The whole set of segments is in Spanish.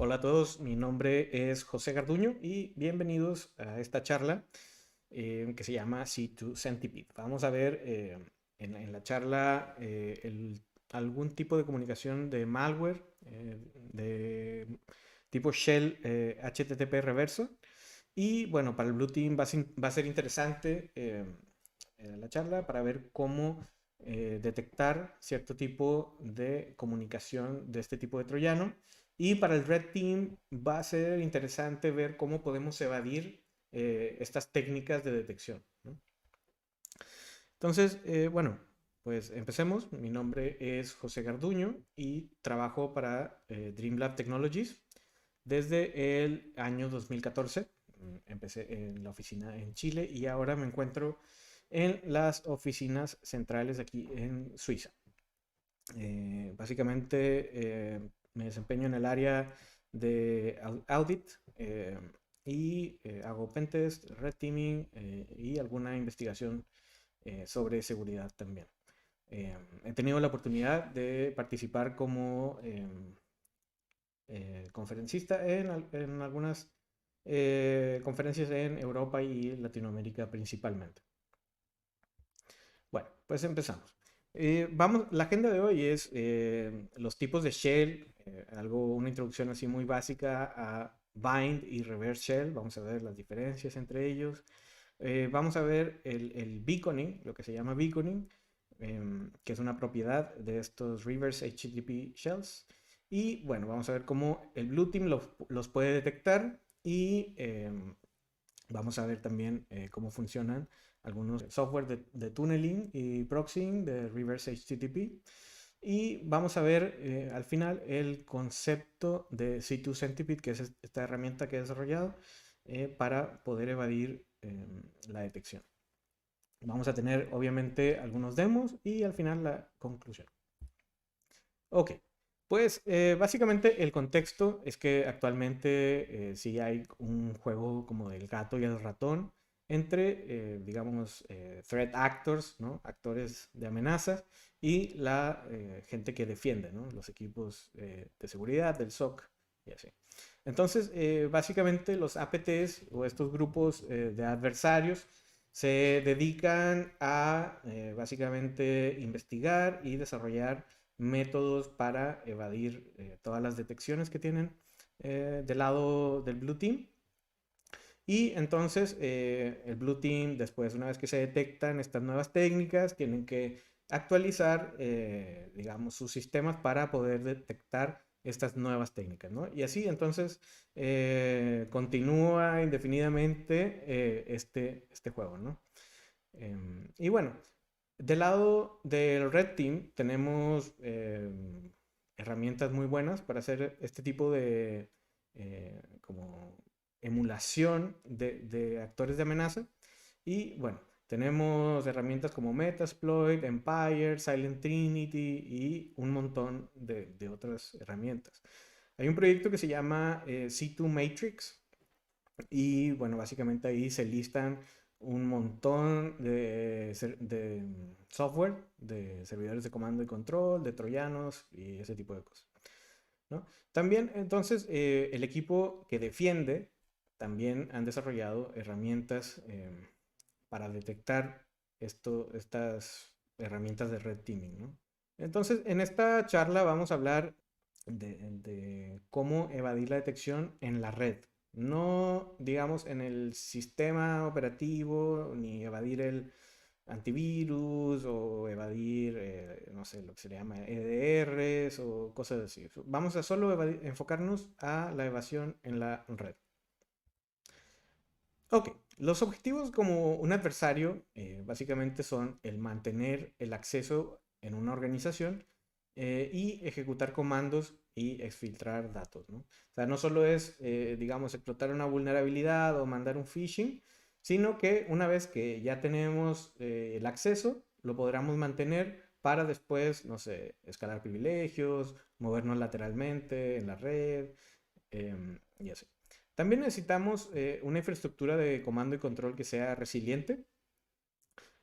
Hola a todos, mi nombre es José Garduño y bienvenidos a esta charla que se llama C2 Centipede. Vamos a ver en la charla algún tipo de comunicación de malware de tipo shell HTTP reverso. Y bueno, para el Blue Team va a ser interesante la charla para ver cómo detectar cierto tipo de comunicación de este tipo de troyano. Y para el Red Team va a ser interesante ver cómo podemos evadir estas técnicas de detección, ¿no? Entonces, bueno, pues empecemos. Mi nombre es José Garduño y trabajo para Dreamlab Technologies desde el año 2014. Empecé en la oficina en Chile y ahora me encuentro en las oficinas centrales aquí en Suiza. Básicamente me desempeño en el área de audit y hago pentest, red teaming y alguna investigación sobre seguridad también. He tenido la oportunidad de participar como conferencista en algunas conferencias en Europa y Latinoamérica principalmente. Bueno, pues empezamos. La agenda de hoy es los tipos de shell, una introducción así muy básica a bind y reverse shell. Vamos a ver las diferencias entre ellos. Vamos a ver el beaconing, lo que se llama beaconing, que es una propiedad de estos reverse HTTP shells. Y bueno, vamos a ver cómo el Blue Team los puede detectar y vamos a ver también cómo funcionan algunos software de tunneling y proxying de reverse HTTP. Y vamos a ver al final el concepto de C2 Centipede, que es esta herramienta que he desarrollado para poder evadir la detección. Vamos a tener obviamente algunos demos y al final la conclusión. Ok, pues básicamente el contexto es que actualmente sí hay un juego como del gato y el ratón entre, digamos, threat actors, ¿no? Actores de amenazas y la gente que defiende, ¿no? Los equipos de seguridad, del SOC y así. Entonces, básicamente los APTs o estos grupos de adversarios se dedican a básicamente investigar y desarrollar métodos para evadir todas las detecciones que tienen del lado del Blue Team. Y entonces el Blue Team, después, una vez que se detectan estas nuevas técnicas, tienen que actualizar, digamos, sus sistemas para poder detectar estas nuevas técnicas, ¿no? Y así entonces continúa indefinidamente este juego, ¿no? Y bueno, del lado del Red Team tenemos herramientas muy buenas para hacer este tipo de como emulación de actores de amenaza. Y bueno, tenemos herramientas como Metasploit, Empire, Silent Trinity y un montón de otras herramientas. Hay un proyecto que se llama C2 Matrix y bueno, básicamente ahí se listan un montón de software, de servidores de comando y control, de troyanos y ese tipo de cosas, ¿no? También, entonces, el equipo que defiende también han desarrollado herramientas para detectar estas herramientas de red teaming, ¿no? Entonces, en esta charla vamos a hablar de cómo evadir la detección en la red. No, digamos, en el sistema operativo, ni evadir el antivirus o evadir, no sé, lo que se le llama EDRs o cosas así. Vamos a solo enfocarnos a la evasión en la red. Ok, los objetivos como un adversario básicamente son el mantener el acceso en una organización y ejecutar comandos y exfiltrar datos, ¿no? O sea, no solo es, digamos, explotar una vulnerabilidad o mandar un phishing, sino que una vez que ya tenemos el acceso, lo podremos mantener para después, no sé, escalar privilegios, movernos lateralmente en la red y así. También necesitamos una infraestructura de comando y control que sea resiliente,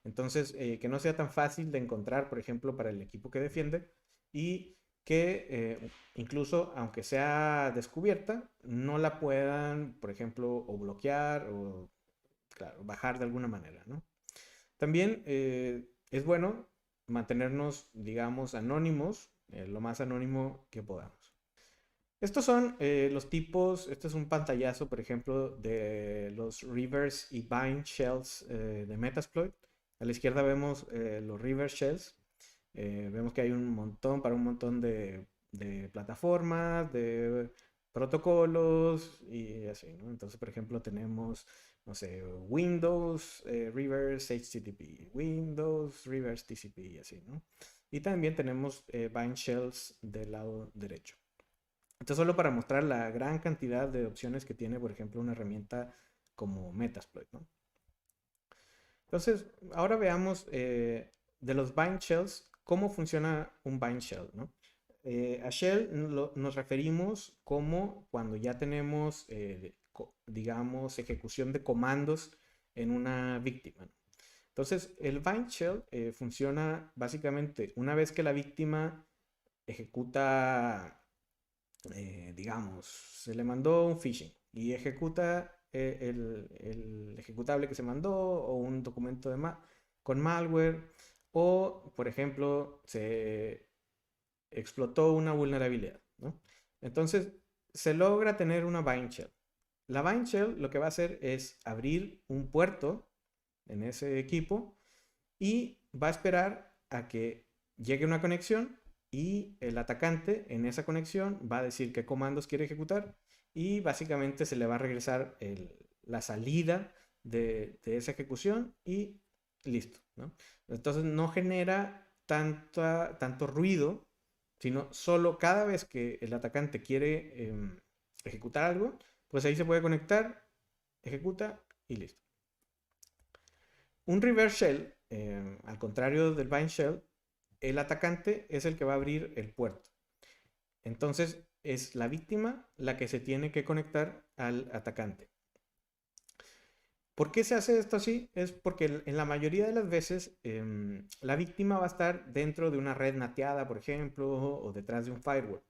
entonces que no sea tan fácil de encontrar, por ejemplo, para el equipo que defiende y que incluso aunque sea descubierta, no la puedan, por ejemplo, o bloquear o, claro, bajar de alguna manera, ¿no? También es bueno mantenernos, digamos, anónimos, lo más anónimo que podamos. Estos son los tipos, este es un pantallazo, por ejemplo, de los reverse y bind shells de Metasploit. A la izquierda vemos los reverse shells. Vemos que hay un montón para un montón de plataformas, de protocolos y así, ¿no? Entonces, por ejemplo, tenemos, no sé, Windows reverse HTTP, Windows reverse TCP y así, ¿no? Y también tenemos bind shells del lado derecho. Esto solo para mostrar la gran cantidad de opciones que tiene, por ejemplo, una herramienta como Metasploit, ¿no? Entonces, ahora veamos de los bind shells, cómo funciona un bind shell, ¿no? A shell nos referimos como cuando ya tenemos, digamos, ejecución de comandos en una víctima, ¿no? Entonces, el bind shell funciona básicamente una vez que la víctima ejecuta, digamos, se le mandó un phishing y ejecuta el ejecutable que se mandó o un documento con malware o, por ejemplo, se explotó una vulnerabilidad, ¿no? Entonces, se logra tener una bind shell. La bind shell lo que va a hacer es abrir un puerto en ese equipo y va a esperar a que llegue una conexión y el atacante en esa conexión va a decir qué comandos quiere ejecutar y básicamente se le va a regresar la salida de esa ejecución y listo, ¿no? Entonces no genera tanto ruido, sino solo cada vez que el atacante quiere ejecutar algo, pues ahí se puede conectar, ejecuta y listo. Un reverse shell, al contrario del bind shell, el atacante es el que va a abrir el puerto. Entonces es la víctima la que se tiene que conectar al atacante. ¿Por qué se hace esto así? Es porque en la mayoría de las veces la víctima va a estar dentro de una red nateada, por ejemplo, o detrás de un firewall,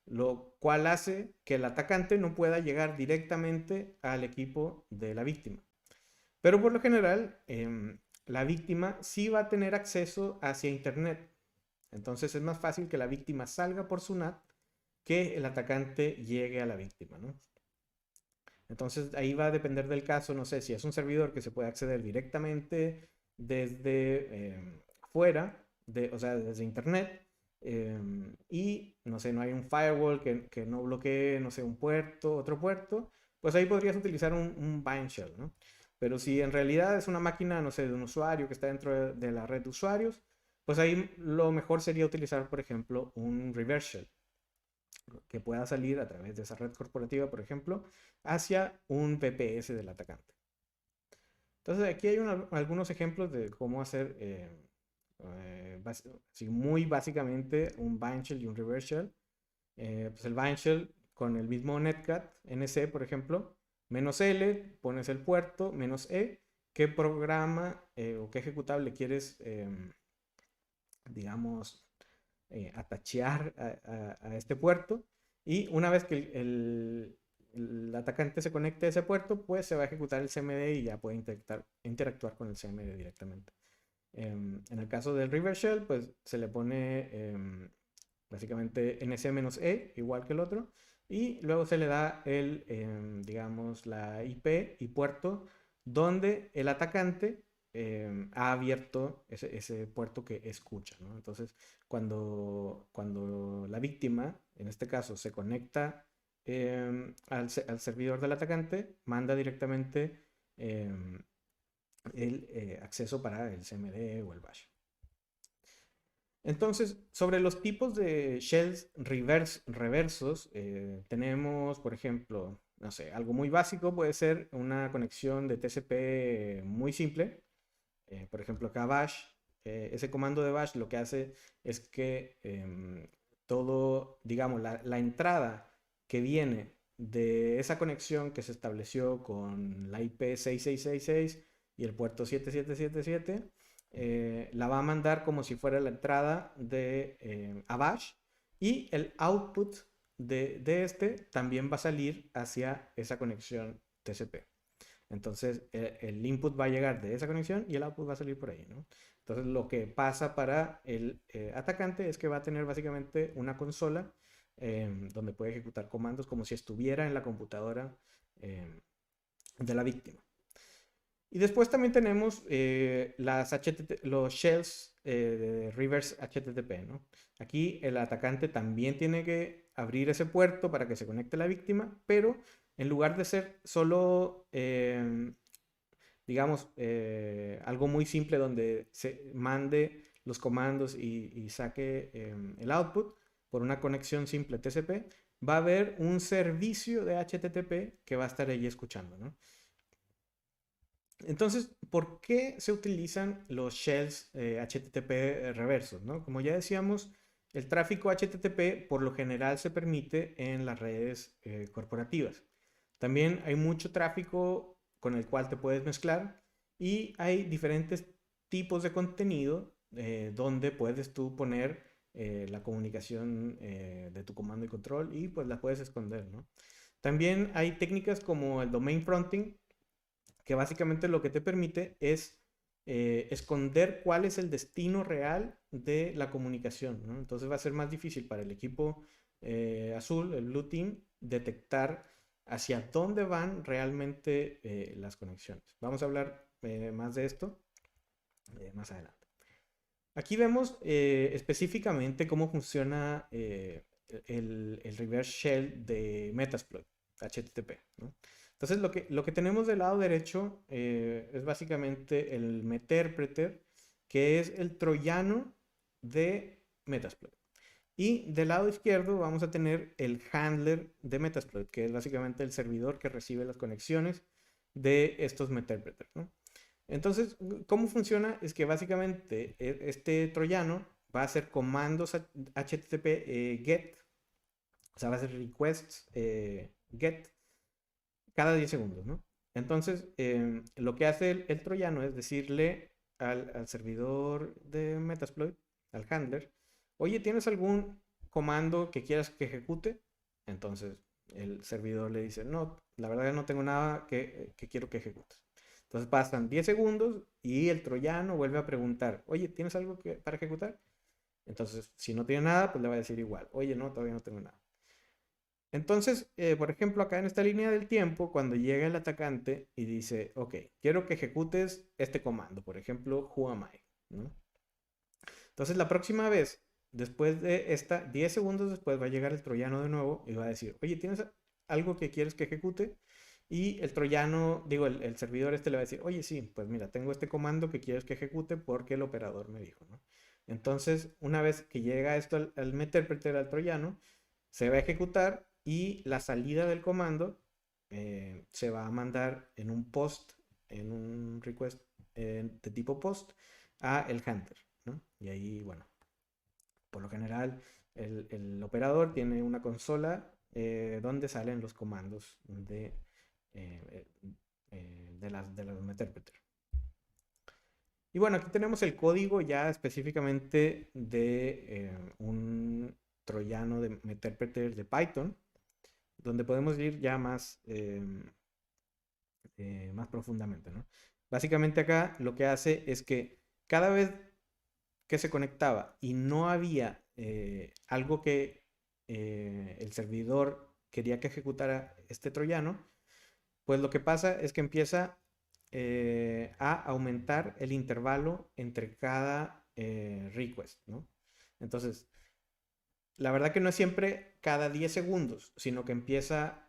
lo cual hace que el atacante no pueda llegar directamente al equipo de la víctima. Pero por lo general, la víctima sí va a tener acceso hacia Internet. Entonces es más fácil que la víctima salga por su NAT que el atacante llegue a la víctima, ¿no? Entonces ahí va a depender del caso, no sé, si es un servidor que se puede acceder directamente desde fuera, o sea, desde Internet, y no sé, no hay un firewall que no bloquee, no sé, un puerto, otro puerto, pues ahí podrías utilizar un bind shell, ¿no? Pero si en realidad es una máquina, no sé, de un usuario que está dentro de la red de usuarios, pues ahí lo mejor sería utilizar, por ejemplo, un reverse shell que pueda salir a través de esa red corporativa, por ejemplo, hacia un VPS del atacante. Entonces aquí hay algunos ejemplos de cómo hacer muy básicamente un bind shell y un reverse shell. Pues el bind shell con el mismo netcat NC, por ejemplo, -L, pones el puerto, -E, qué programa o qué ejecutable quieres, digamos, atachear a este puerto. Y una vez que el atacante se conecte a ese puerto, pues se va a ejecutar el CMD y ya puede interactuar con el CMD directamente. En el caso del reverse shell, pues se le pone básicamente NC-E, igual que el otro, y luego se le da digamos, la IP y puerto donde el atacante ha abierto ese puerto que escucha, ¿no? Entonces, cuando la víctima, en este caso, se conecta al servidor del atacante, manda directamente el acceso para el CMD o el bash. Entonces, sobre los tipos de shells reversos, tenemos, por ejemplo, no sé, algo muy básico puede ser una conexión de TCP muy simple. Por ejemplo, acá bash, ese comando de bash lo que hace es que todo, digamos, la entrada que viene de esa conexión que se estableció con la IP 6666 y el puerto 7777, la va a mandar como si fuera la entrada a bash y el output de este también va a salir hacia esa conexión TCP. Entonces, el input va a llegar de esa conexión y el output va a salir por ahí, ¿no? Entonces, lo que pasa para el atacante es que va a tener básicamente una consola donde puede ejecutar comandos como si estuviera en la computadora de la víctima. Y después también tenemos los shells de reverse HTTP, ¿no? Aquí el atacante también tiene que abrir ese puerto para que se conecte la víctima, pero en lugar de ser solo, digamos, algo muy simple donde se mande los comandos y saque el output por una conexión simple TCP, va a haber un servicio de HTTP que va a estar ahí escuchando, ¿no? Entonces, ¿por qué se utilizan los shells HTTP reversos, ¿no? Como ya decíamos, el tráfico HTTP por lo general se permite en las redes corporativas. También hay mucho tráfico con el cual te puedes mezclar y hay diferentes tipos de contenido donde puedes tú poner la comunicación de tu comando y control y pues la puedes esconder, ¿no? También hay técnicas como el domain fronting, que básicamente lo que te permite es esconder cuál es el destino real de la comunicación, ¿no? Entonces va a ser más difícil para el equipo azul, el Blue Team, detectar hacia dónde van realmente las conexiones. Vamos a hablar más de esto más adelante. Aquí vemos específicamente cómo funciona el reverse shell de Metasploit, HTTP, ¿no? Entonces lo que tenemos del lado derecho es básicamente el Meterpreter, que es el troyano de Metasploit. Y del lado izquierdo vamos a tener el handler de Metasploit, que es básicamente el servidor que recibe las conexiones de estos Meterpreters, ¿no? Entonces, ¿cómo funciona? Es que básicamente este troyano va a hacer comandos HTTP GET, o sea, va a hacer requests GET cada 10 segundos, ¿no? Entonces, lo que hace el troyano es decirle al servidor de Metasploit, al handler, oye, ¿tienes algún comando que quieras que ejecute? Entonces, el servidor le dice, no, la verdad no tengo nada que quiero que ejecutes. Entonces pasan 10 segundos y el troyano vuelve a preguntar, oye, ¿tienes algo para ejecutar? Entonces, si no tiene nada, pues le va a decir igual, oye, no, todavía no tengo nada. Entonces, por ejemplo, acá en esta línea del tiempo, cuando llega el atacante y dice, ok, quiero que ejecutes este comando, por ejemplo, who am I, ¿no? Entonces, la próxima vez, después de 10 segundos después, va a llegar el troyano de nuevo y va a decir, oye, ¿tienes algo que quieres que ejecute? Y el troyano, digo, el servidor este le va a decir, oye, sí, pues mira, tengo este comando que quieres que ejecute porque el operador me dijo, ¿no? Entonces, una vez que llega esto al meterpreter al troyano, se va a ejecutar y la salida del comando se va a mandar en un post, en un request de tipo post a el handler, ¿no? Y ahí, bueno, por lo general el operador tiene una consola donde salen los comandos eh, de los meterpreter. Y bueno, aquí tenemos el código ya específicamente de un troyano de meterpreter de Python, donde podemos ir ya más profundamente, ¿no? Básicamente acá lo que hace es que cada vez que se conectaba y no había algo que el servidor quería que ejecutara este troyano, pues lo que pasa es que empieza a aumentar el intervalo entre cada request, ¿no? Entonces, la verdad que no es siempre cada 10 segundos, sino que empieza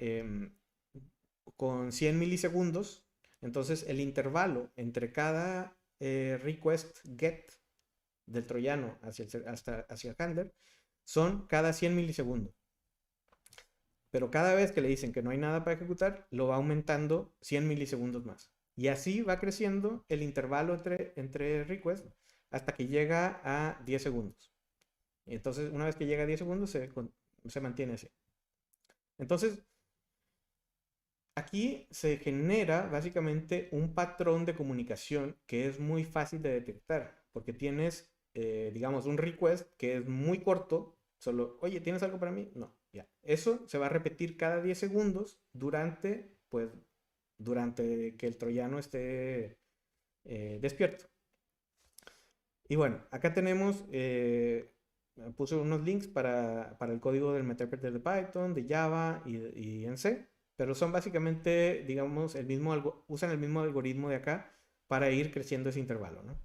con 100 milisegundos. Entonces, el intervalo entre cada request get del troyano hacia el handler son cada 100 milisegundos. Pero cada vez que le dicen que no hay nada para ejecutar, lo va aumentando 100 milisegundos más. Y así va creciendo el intervalo entre requests hasta que llega a 10 segundos. Y entonces, una vez que llega a 10 segundos, se mantiene así. Entonces, aquí se genera básicamente un patrón de comunicación que es muy fácil de detectar, porque tienes, digamos, un request que es muy corto Solo, oye, ¿tienes algo para mí? No, ya. Eso se va a repetir cada 10 segundos durante, pues, durante que el troyano esté despierto. Y bueno, acá tenemos, puse unos links para el código del meterpreter de Python, de Java y en C, pero son básicamente, digamos, usan el mismo algoritmo de acá para ir creciendo ese intervalo, ¿no?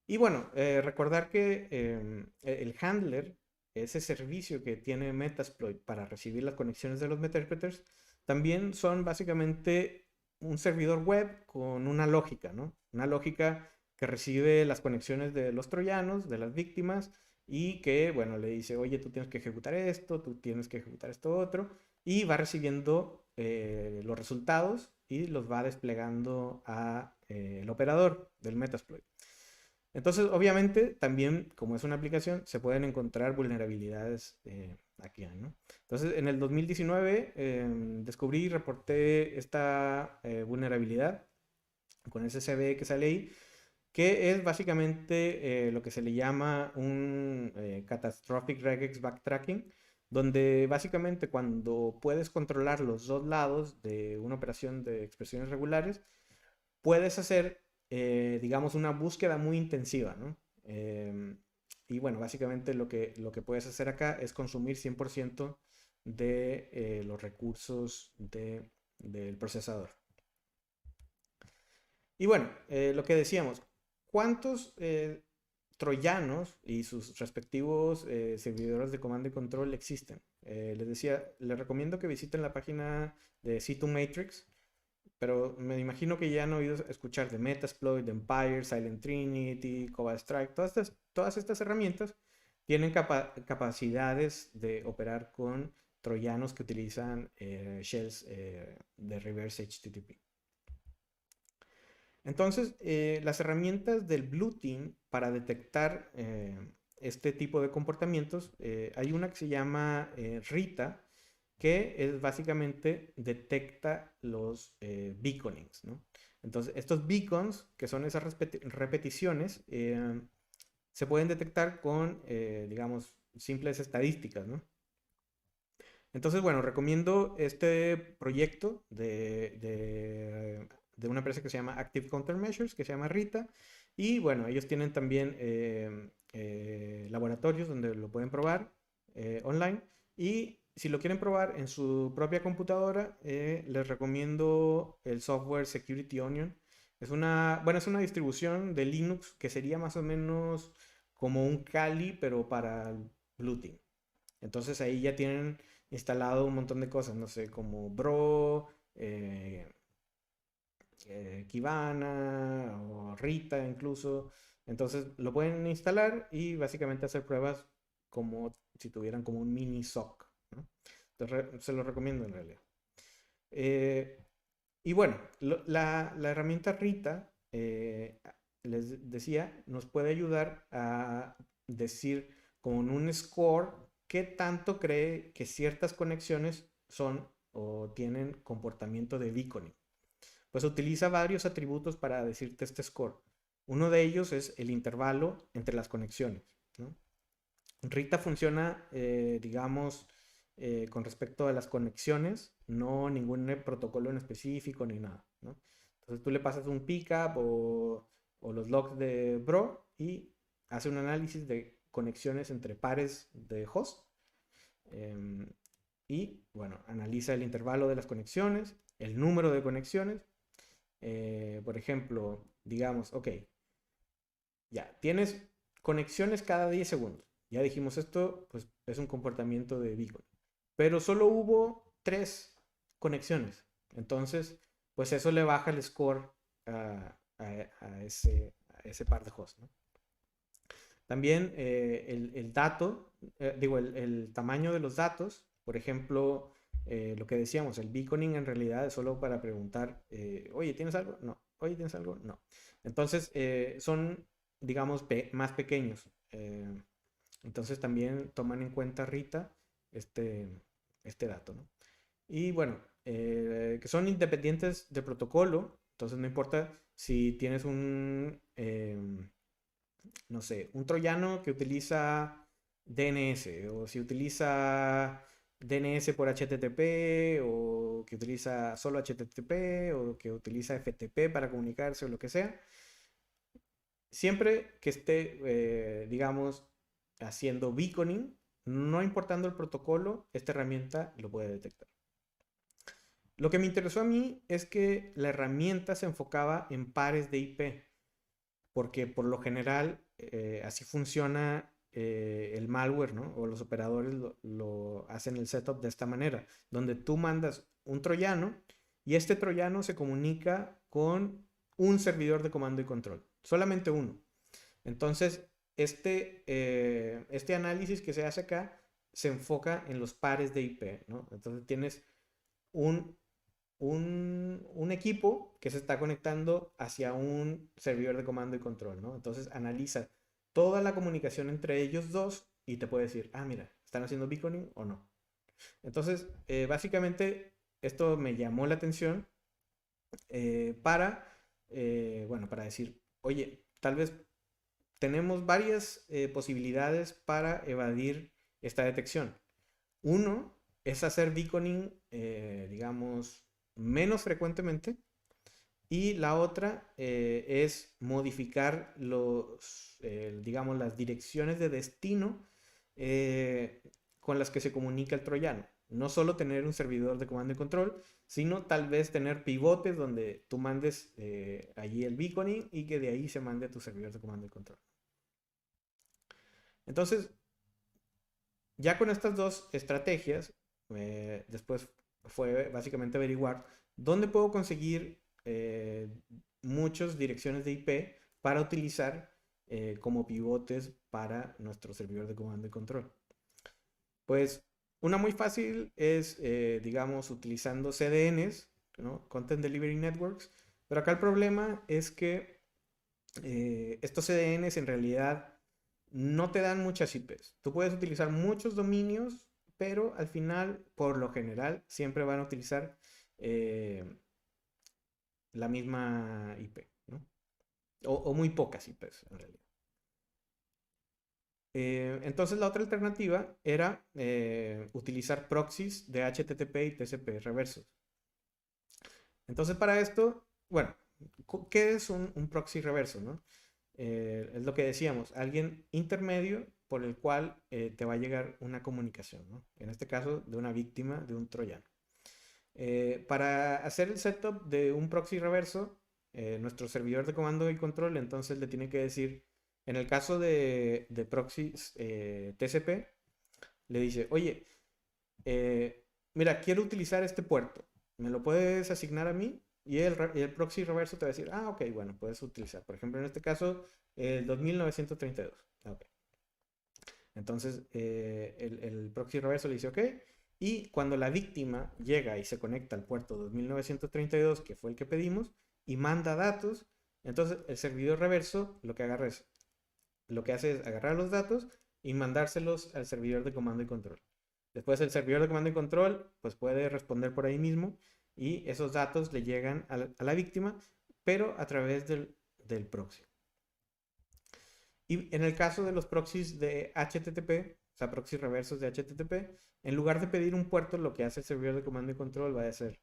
Y bueno, recordar que el handler, ese servicio que tiene Metasploit para recibir las conexiones de los meterpreters, también son básicamente un servidor web con una lógica, ¿no? Una lógica que recibe las conexiones de los troyanos, de las víctimas, y que, bueno, le dice, oye, tú tienes que ejecutar esto, tú tienes que ejecutar esto otro, y va recibiendo los resultados y los va desplegando a el operador del Metasploit. Entonces, obviamente, también, como es una aplicación, se pueden encontrar vulnerabilidades aquí, ¿no? Entonces, en el 2019 descubrí y reporté esta vulnerabilidad con ese CVE que sale ahí, que es básicamente lo que se le llama un Catastrophic Regex Backtracking, donde básicamente cuando puedes controlar los dos lados de una operación de expresiones regulares, puedes hacer, digamos, una búsqueda muy intensiva, ¿no? Y bueno, básicamente lo que puedes hacer acá es consumir 100% de los recursos del procesador. Y bueno, lo que decíamos, ¿cuántos troyanos y sus respectivos servidores de comando y control existen? Les decía, les recomiendo que visiten la página de C2 Matrix, pero me imagino que ya han oído escuchar de Metasploit, de Empire, Silent Trinity, Cobalt Strike. Todas estas herramientas tienen capacidades de operar con troyanos que utilizan shells de reverse HTTP. Entonces, las herramientas del Blue Team para detectar este tipo de comportamientos, hay una que se llama Rita, que es básicamente detecta los beaconings, ¿no? Entonces, estos beacons, que son esas repeticiones, se pueden detectar con, digamos, simples estadísticas, ¿no? Entonces, bueno, recomiendo este proyecto de una empresa que se llama Active Countermeasures, que se llama Rita. Y bueno, ellos tienen también laboratorios donde lo pueden probar online. Y si lo quieren probar en su propia computadora, les recomiendo el software Security Onion. Bueno, es una distribución de Linux que sería más o menos como un Kali, pero para Blue Team. Entonces ahí ya tienen instalado un montón de cosas, no sé, como Bro, Kibana o Rita incluso. Entonces lo pueden instalar y básicamente hacer pruebas como si tuvieran como un mini SOC, ¿no? Entonces se lo recomiendo en realidad. Eh, y bueno, la herramienta Rita, les decía, nos puede ayudar a decir con un score qué tanto cree que ciertas conexiones son o tienen comportamiento de beaconing. Pues utiliza varios atributos para decirte este score. Uno de ellos es el intervalo entre las conexiones, ¿no? Rita funciona, digamos, con respecto a las conexiones, no ningún protocolo en específico ni nada, ¿no? Entonces tú le pasas un pickup o los logs de Bro y hace un análisis de conexiones entre pares de host. em, y bueno, analiza el intervalo de las conexiones, el número de conexiones. Por ejemplo, digamos, ok, ya, tienes conexiones cada 10 segundos. Ya dijimos esto, pues es un comportamiento de beacon. Pero solo hubo 3 conexiones. Entonces, pues eso le baja el score a ese par de hosts, ¿no? También el dato, digo, el tamaño de los datos, por ejemplo, lo que decíamos, el beaconing en realidad es solo para preguntar, oye, ¿tienes algo? No. Oye, ¿tienes algo? No. Entonces, son, digamos, más pequeños. Entonces, también toman en cuenta, Rita, este, este dato, ¿no? Y bueno, que son independientes de protocolo, entonces no importa si tienes no sé, un troyano que utiliza DNS, o si utiliza DNS por HTTP, o que utiliza solo HTTP, o que utiliza FTP para comunicarse, o lo que sea. Siempre que esté, digamos, haciendo beaconing, no importando el protocolo, esta herramienta lo puede detectar. Lo que me interesó a mí es que la herramienta se enfocaba en pares de IP, porque por lo general así funciona el malware, ¿no? O los operadores lo hacen el setup de esta manera, donde tú mandas un troyano y este troyano se comunica con un servidor de comando y control, solamente uno. Entonces, este análisis que se hace acá se enfoca en los pares de IP, ¿no? Entonces tienes un, un equipo que se está conectando hacia un servidor de comando y control, ¿no? Entonces analiza toda la comunicación entre ellos dos y te puede decir, ah, mira, ¿están haciendo beaconing o no? Entonces, básicamente, esto me llamó la atención bueno, para decir, oye, tal vez tenemos varias posibilidades para evadir esta detección. Uno es hacer beaconing, digamos, menos frecuentemente. Y la otra es modificar digamos, las direcciones de destino eh, con las que se comunica el troyano. No solo tener un servidor de comando y control, sino tal vez tener pivotes donde tú mandes allí el beaconing y que de ahí se mande a tu servidor de comando y control. Entonces, ya con estas dos estrategias, después fue básicamente averiguar dónde puedo conseguir muchas direcciones de IP para utilizar como pivotes para nuestro servidor de comando y control. Pues una muy fácil es, digamos, utilizando CDNs, ¿no? Content Delivery Networks, pero acá el problema es que estos CDNs en realidad no te dan muchas IPs. Tú puedes utilizar muchos dominios, pero al final, por lo general, siempre van a utilizar eh, la misma IP, ¿no? O muy pocas IPs en realidad. Entonces la otra alternativa era utilizar proxies de HTTP y TCP reversos. Entonces para esto, bueno, ¿qué es un proxy reverso, no? Es lo que decíamos, alguien intermedio por el cual te va a llegar una comunicación, ¿no? En este caso, de una víctima de un troyano. Para hacer el setup de un proxy reverso, nuestro servidor de comando y control entonces le tiene que decir, en el caso de proxies TCP, le dice, oye, mira, quiero utilizar este puerto, ¿me lo puedes asignar a mí? Y el proxy reverso te va a decir, ah, ok, bueno, puedes utilizar. Por ejemplo, en este caso, el 2932. Okay. Entonces, el proxy reverso le dice, ok. Y cuando la víctima llega y se conecta al puerto 2932, que fue el que pedimos, y manda datos, entonces el servidor reverso lo que hace es agarrar los datos y mandárselos al servidor de comando y control. Después el servidor de comando y control pues puede responder por ahí mismo y esos datos le llegan a la víctima, pero a través del proxy. Y en el caso de los proxies de HTTP, o sea, proxies reversos de HTTP, en lugar de pedir un puerto, lo que hace el servidor de comando y control va a ser,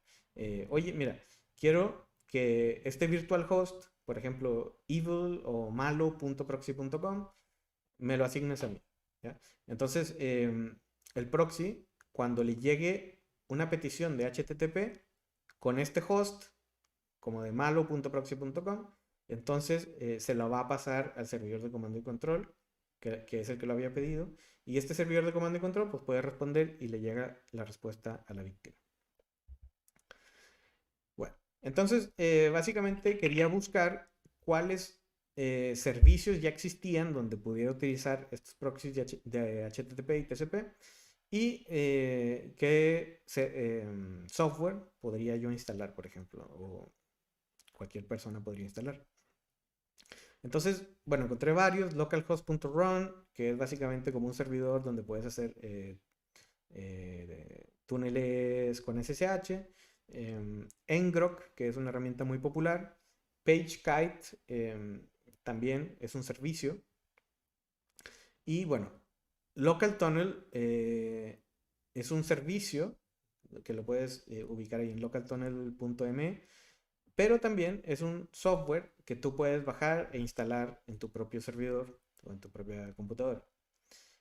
oye, mira, quiero que este virtual host, por ejemplo, evil o malo.proxy.com, me lo asignes a mí. ¿Ya? Entonces, el proxy, cuando le llegue una petición de HTTP con este host, como de malo.proxy.com, entonces se lo va a pasar al servidor de comando y control, que es el que lo había pedido, y este servidor de comando y control pues puede responder y le llega la respuesta a la víctima. Bueno, entonces básicamente quería buscar cuáles servicios ya existían donde pudiera utilizar estos proxies de HTTP y TCP y qué software podría yo instalar, por ejemplo, o cualquier persona podría instalar. Entonces, bueno, encontré varios, localhost.run, que es básicamente como un servidor donde puedes hacer túneles con SSH, Ngrok, que es una herramienta muy popular, PageKite también es un servicio Y bueno, Local Tunnel es un servicio que lo puedes ubicar ahí en localtunnel.me, pero también es un software que tú puedes bajar e instalar en tu propio servidor o en tu propia computadora.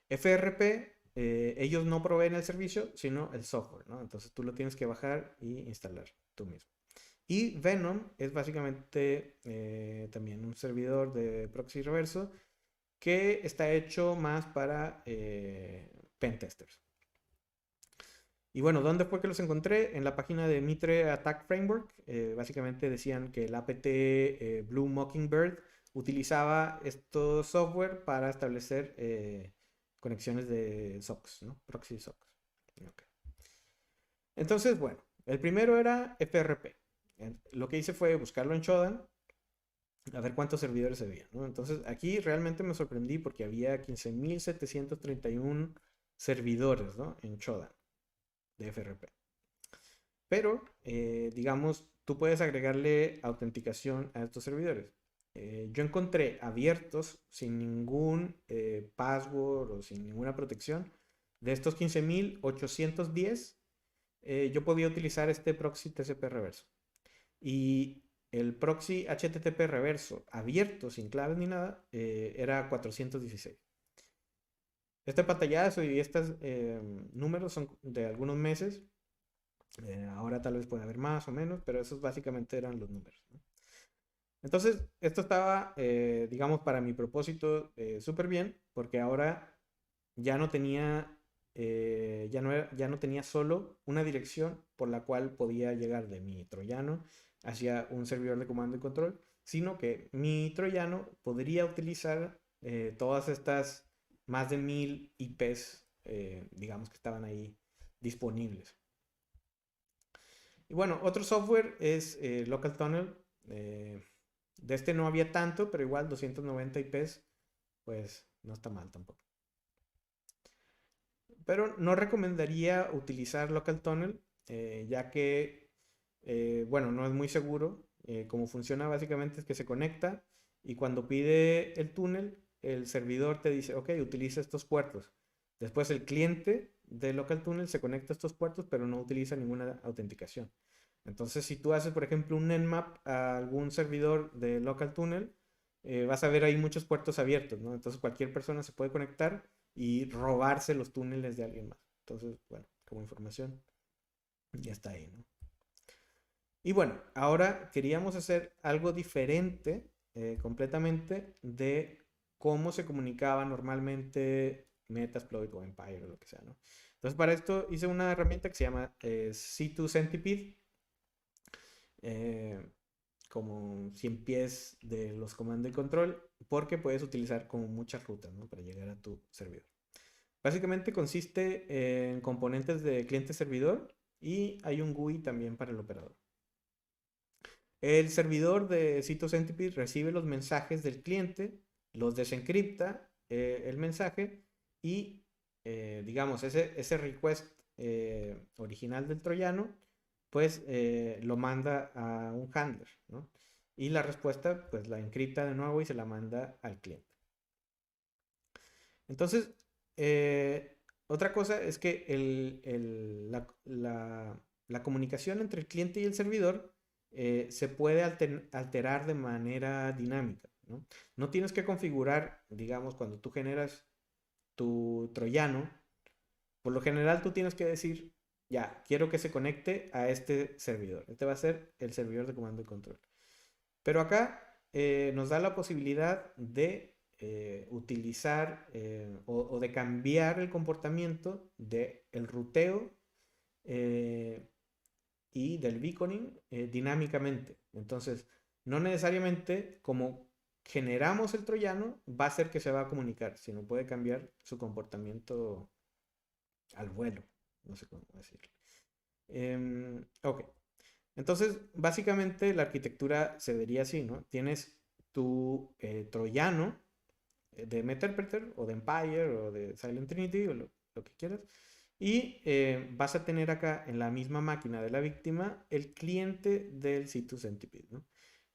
FRP, ellos no proveen el servicio, sino el software, ¿no? Entonces tú lo tienes que bajar y instalar tú mismo. Y Venom es básicamente también un servidor de proxy reverso que está hecho más para pentesters. Y bueno, ¿dónde fue que los encontré? En la página de Mitre Attack Framework. Básicamente decían que el apt Blue Mockingbird utilizaba estos software para establecer conexiones de SOCs, ¿no? Proxy SOCs. Okay. Entonces, bueno, el primero era FRP. Lo que hice fue buscarlo en Shodan, a ver cuántos servidores había, ¿no? Entonces, aquí realmente me sorprendí porque había 15.731 servidores, ¿no? En Shodan de FRP. Pero, digamos, tú puedes agregarle autenticación a estos servidores. Yo encontré abiertos sin ningún password o sin ninguna protección. De estos 15.810, yo podía utilizar este proxy TCP reverso. Y el proxy HTTP reverso abierto, sin claves ni nada, era 416. Este pantallazo y estos números son de algunos meses. Ahora tal vez puede haber más o menos, pero esos básicamente eran los números, ¿no? Entonces, esto estaba, digamos, para mi propósito súper bien, porque ahora ya no tenía, ya no tenía solo una dirección por la cual podía llegar de mi troyano hacia un servidor de comando y control, sino que mi troyano podría utilizar todas estas más de 1000 IPs, digamos, que estaban ahí disponibles. Y bueno, otro software es Local Tunnel. De este no había tanto, pero igual 290 IPs, pues no está mal tampoco. Pero no recomendaría utilizar Local Tunnel, ya que, bueno, no es muy seguro. Como funciona básicamente es que se conecta y cuando pide el túnel, el servidor te dice, ok, utiliza estos puertos. Después el cliente de Local Tunnel se conecta a estos puertos, pero no utiliza ninguna autenticación. Entonces, si tú haces, por ejemplo, un nmap a algún servidor de Local Tunnel, vas a ver ahí muchos puertos abiertos, ¿no? Entonces, cualquier persona se puede conectar y robarse los túneles de alguien más. Entonces, bueno, como información, ya está ahí, ¿no? Y bueno, ahora queríamos hacer algo diferente completamente de cómo se comunicaba normalmente Metasploit o Empire o lo que sea, ¿no? Entonces, para esto hice una herramienta que se llama C2 Centipede. Eh, como 100 pies de los comandos y control, porque puedes utilizar como muchas rutas, ¿no? Para llegar a tu servidor. Básicamente consiste en componentes de cliente-servidor y hay un GUI también para el operador. El servidor de CytoCentipede recibe los mensajes del cliente, los desencripta el mensaje y, digamos, ese request original del troyano, pues lo manda a un handler, ¿no? Y la respuesta, pues la encripta de nuevo y se la manda al cliente. Entonces, otra cosa es que la comunicación entre el cliente y el servidor se puede alterar de manera dinámica, ¿no? No tienes que configurar, digamos, cuando tú generas tu troyano, por lo general tú tienes que decir, ya, quiero que se conecte a este servidor. Este va a ser el servidor de comando y control. Pero acá nos da la posibilidad de utilizar o de cambiar el comportamiento del ruteo y del beaconing dinámicamente. Entonces, no necesariamente como generamos el troyano va a ser que se va a comunicar, sino puede cambiar su comportamiento al vuelo. No sé cómo decirlo. Ok. Entonces, básicamente la arquitectura se vería así, ¿no? Tienes tu troyano de Meterpreter o de Empire o de Silent Trinity o lo que quieras. Y vas a tener acá en la misma máquina de la víctima el cliente del C2 Centipede, ¿no?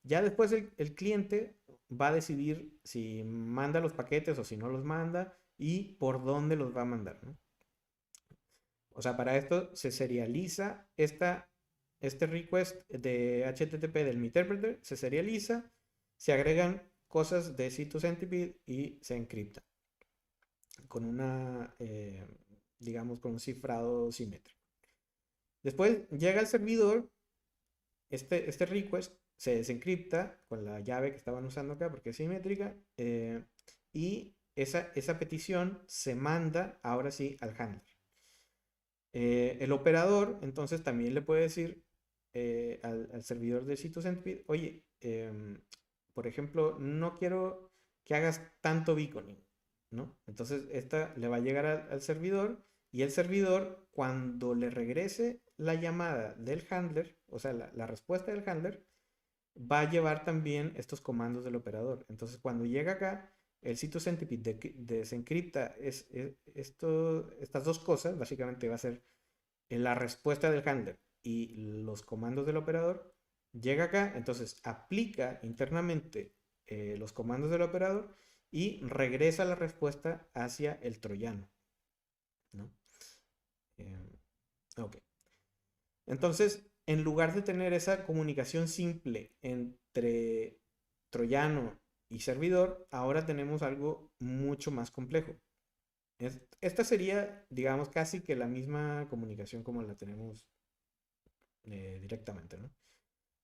Ya después el cliente va a decidir si manda los paquetes o si no los manda y por dónde los va a mandar, ¿no? O sea, para esto se serializa este request de HTTP del interpreter, se serializa, se agregan cosas de C2Centipede y se encripta con digamos, con un cifrado simétrico. Después llega al servidor, este request se desencripta con la llave que estaban usando acá porque es simétrica, y esa petición se manda ahora sí al handler. El operador entonces también le puede decir al servidor de C2Centipede, oye, por ejemplo, no quiero que hagas tanto beaconing, ¿no? Entonces esta le va a llegar al servidor, y el servidor, cuando le regrese la llamada del handler, o sea, la respuesta del handler, va a llevar también estos comandos del operador. Entonces, cuando llega acá, el C2Centipede desencripta estas dos cosas. Básicamente va a ser la respuesta del handler y los comandos del operador. Llega acá, entonces aplica internamente los comandos del operador y regresa la respuesta hacia el troyano, ¿no? Ok. Entonces, en lugar de tener esa comunicación simple entre troyano y servidor, ahora tenemos algo mucho más complejo. Esta sería, digamos, casi que la misma comunicación como la tenemos directamente, ¿no?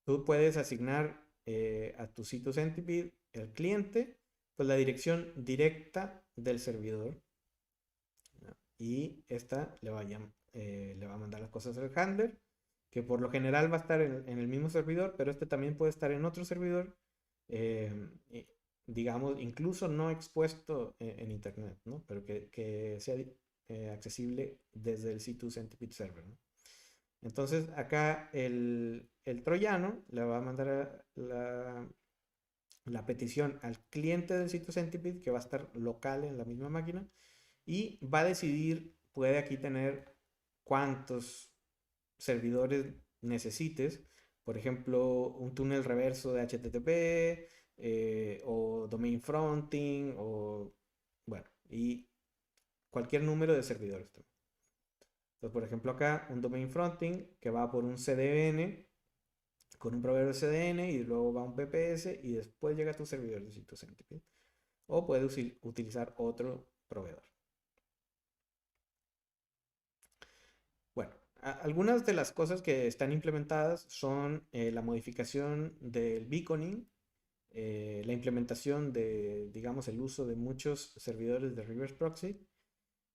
Tú puedes asignar a tu sitio Centipede, el cliente, pues la dirección directa del servidor, ¿no? Y esta le va a mandar las cosas al handler, que por lo general va a estar en el mismo servidor, pero este también puede estar en otro servidor, digamos, incluso no expuesto en internet, ¿no? Pero que sea accesible desde el C2 Centipede Server, ¿no? Entonces acá el troyano le va a mandar la petición al cliente del sitio Centipede, que va a estar local en la misma máquina, y va a decidir, puede aquí tener cuántos servidores necesites, por ejemplo, un túnel reverso de HTTP, o domain fronting, o bueno, y cualquier número de servidores también. Entonces, por ejemplo, acá un domain fronting que va por un CDN con un proveedor de CDN, y luego va un VPS y después llega a tu servidor de sitio Centipede. O puedes utilizar otro proveedor. Bueno, algunas de las cosas que están implementadas son la modificación del beaconing, la implementación de, digamos, el uso de muchos servidores de reverse proxy,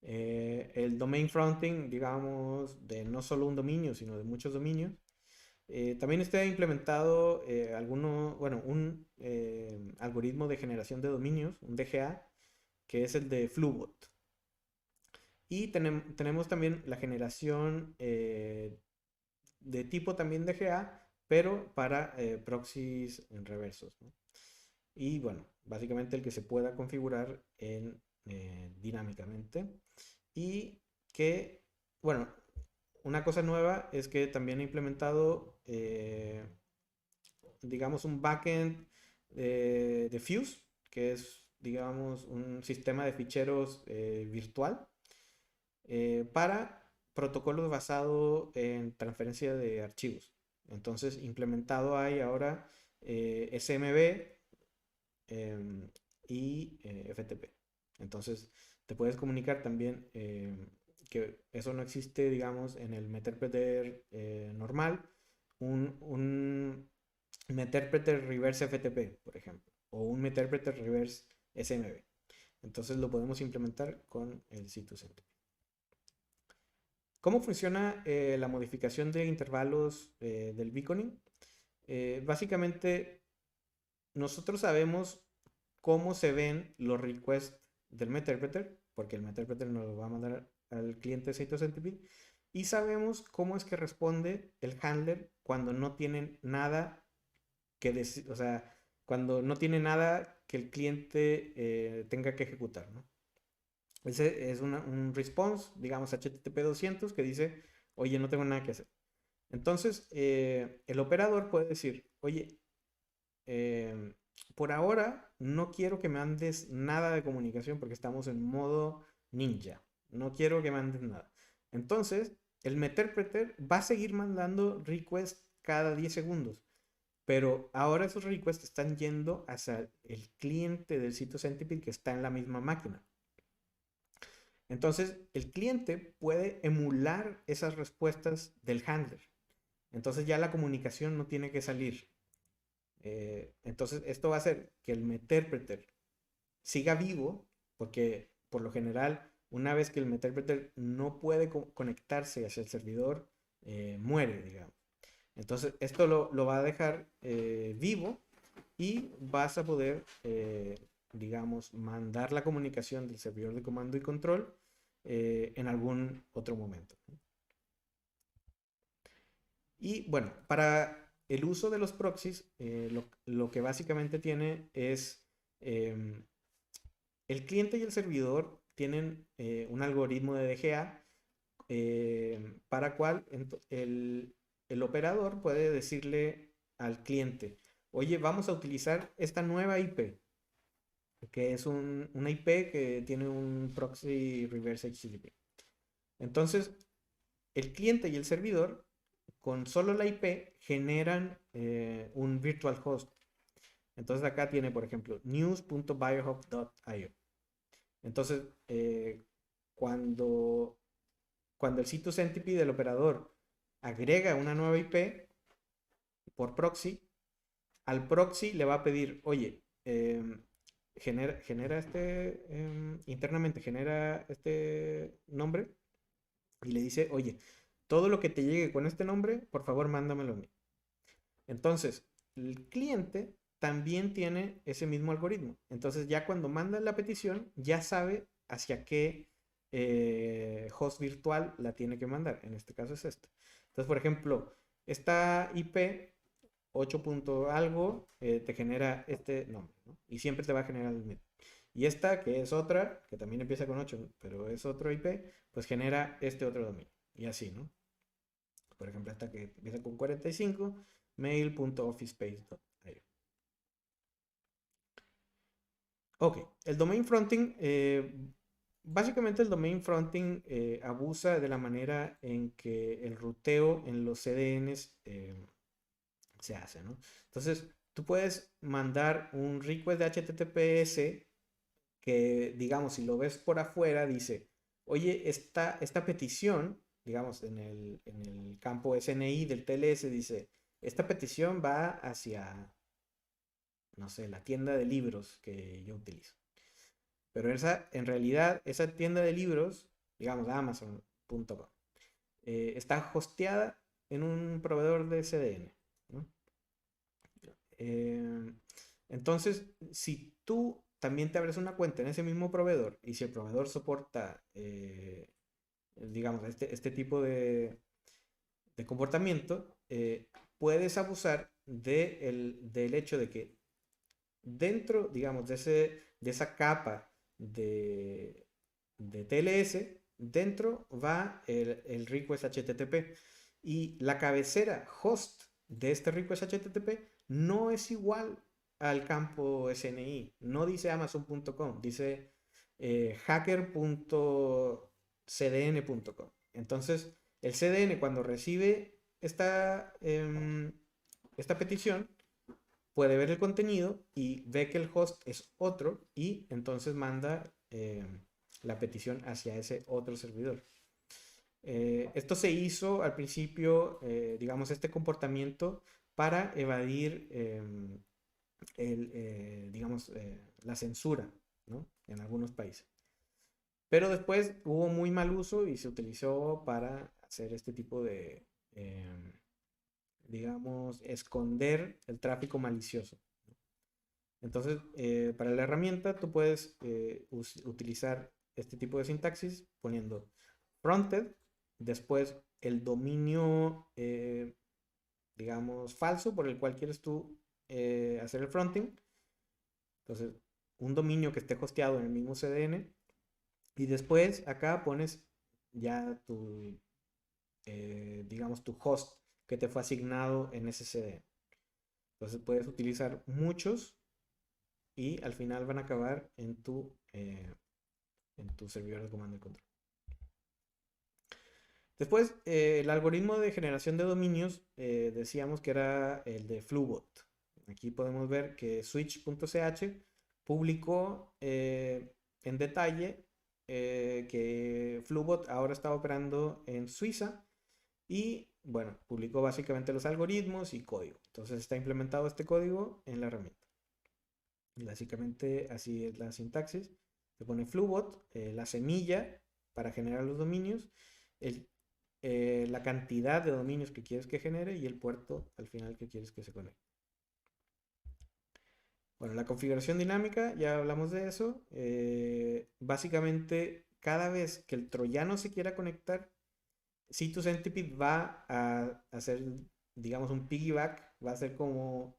el domain fronting, digamos, de no solo un dominio, sino de muchos dominios. También está implementado bueno, un algoritmo de generación de dominios, un DGA, que es el de Flubot. Y tenemos también la generación de tipo también DGA, pero para proxies en reversos, ¿no? Y bueno, básicamente el que se pueda configurar dinámicamente. Y que, bueno, una cosa nueva es que también he implementado, digamos, un backend de Fuse, que es, digamos, un sistema de ficheros virtual para protocolos basados en transferencia de archivos. Entonces, implementado hay ahora SMB y FTP. Entonces, te puedes comunicar también, que eso no existe, digamos, en el Meterpreter normal, un Meterpreter reverse FTP, por ejemplo, o un Meterpreter reverse SMB. Entonces lo podemos implementar con el C2Centipede. ¿Cómo funciona la modificación de intervalos del beaconing? Básicamente, nosotros sabemos cómo se ven los requests del Meterpreter, porque el Meterpreter nos lo va a mandar al cliente C2Centipede, y sabemos cómo es que responde el handler cuando no tienen nada que decir, o sea, cuando no tiene nada que el cliente tenga que ejecutar, ¿no? Ese es un response, digamos HTTP 200, que dice, oye, no tengo nada que hacer. Entonces, el operador puede decir, oye, por ahora no quiero que me mandes nada de comunicación porque estamos en modo ninja. No quiero que mandes nada. Entonces, el Meterpreter va a seguir mandando requests cada 10 segundos. Pero ahora esos requests están yendo hacia el cliente del sitio Centipede que está en la misma máquina. Entonces, el cliente puede emular esas respuestas del handler. Entonces ya la comunicación no tiene que salir. Entonces, esto va a hacer que el Meterpreter siga vivo, porque por lo general, una vez que el Meterpreter no puede conectarse hacia el servidor, muere, digamos. Entonces, esto lo va a dejar vivo y vas a poder, digamos, mandar la comunicación del servidor de comando y control en algún otro momento. Y bueno, para el uso de los proxies, lo que básicamente tiene es el cliente y el servidor tienen un algoritmo de DGA para cual el operador puede decirle al cliente, oye, vamos a utilizar esta nueva IP, que es una IP que tiene un proxy reverse HTTP. Entonces, el cliente y el servidor, con solo la IP, generan un virtual host. Entonces acá tiene, por ejemplo, news.biohub.io. Entonces, cuando, cuando el sitio Centipede del operador agrega una nueva IP por proxy, al proxy le va a pedir, oye, genera internamente genera este nombre y le dice, oye, todo lo que te llegue con este nombre, por favor, mándamelo a mí. Entonces, el cliente también tiene ese mismo algoritmo. Entonces, ya cuando manda la petición, ya sabe hacia qué host virtual la tiene que mandar. En este caso es este. Entonces, por ejemplo, esta IP 8 punto algo te genera este nombre, ¿no? Y siempre te va a generar el mismo. Y esta, que es otra, que también empieza con 8, pero es otro IP, pues genera este otro dominio. Y así, ¿no? Por ejemplo, esta que empieza con 45, mail.officespace.io. Ok, el domain fronting, básicamente el domain fronting abusa de la manera en que el ruteo en los CDNs se hace, ¿no? Entonces, tú puedes mandar un request de HTTPS que, digamos, si lo ves por afuera, dice, oye, esta petición, digamos, en el campo SNI del TLS, dice, esta petición va hacia, no sé, la tienda de libros que yo utilizo. Pero en realidad, esa tienda de libros, digamos, Amazon.com, está hosteada en un proveedor de CDN, ¿no? Eh, entonces, si tú también te abres una cuenta en ese mismo proveedor y si el proveedor soporta, digamos, este tipo de comportamiento, puedes abusar del hecho de que dentro, digamos, de esa capa de TLS, dentro va el request HTTP y la cabecera host de este request HTTP no es igual al campo SNI, no dice amazon.com, dice hacker.cdn.com. Entonces, el CDN cuando recibe esta petición, puede ver el contenido y ve que el host es otro y entonces manda la petición hacia ese otro servidor. Esto se hizo al principio, digamos, este comportamiento para evadir, digamos, la censura, ¿no? En algunos países. Pero después hubo muy mal uso y se utilizó para hacer este tipo de, digamos, esconder el tráfico malicioso. Entonces, para la herramienta tú puedes utilizar este tipo de sintaxis poniendo fronted, después el dominio, digamos, falso por el cual quieres tú hacer el fronting. Entonces, un dominio que esté hosteado en el mismo CDN. Y después acá pones ya tu, digamos, tu host que te fue asignado en ese CDN. Entonces puedes utilizar muchos y al final van a acabar en tu servidor de comando y control. Después, el algoritmo de generación de dominios, decíamos que era el de Flubot. Aquí podemos ver que switch.ch publicó en detalle que Flubot ahora está operando en Suiza y, bueno, publicó básicamente los algoritmos y código. Entonces está implementado este código en la herramienta. Y básicamente así es la sintaxis. Se pone Flubot, la semilla para generar los dominios, la cantidad de dominios que quieres que genere y el puerto al final que quieres que se conecte. Bueno, la configuración dinámica, ya hablamos de eso. Básicamente, cada vez que el troyano se quiera conectar, C2Centipede va a hacer, digamos, un piggyback, va a ser como,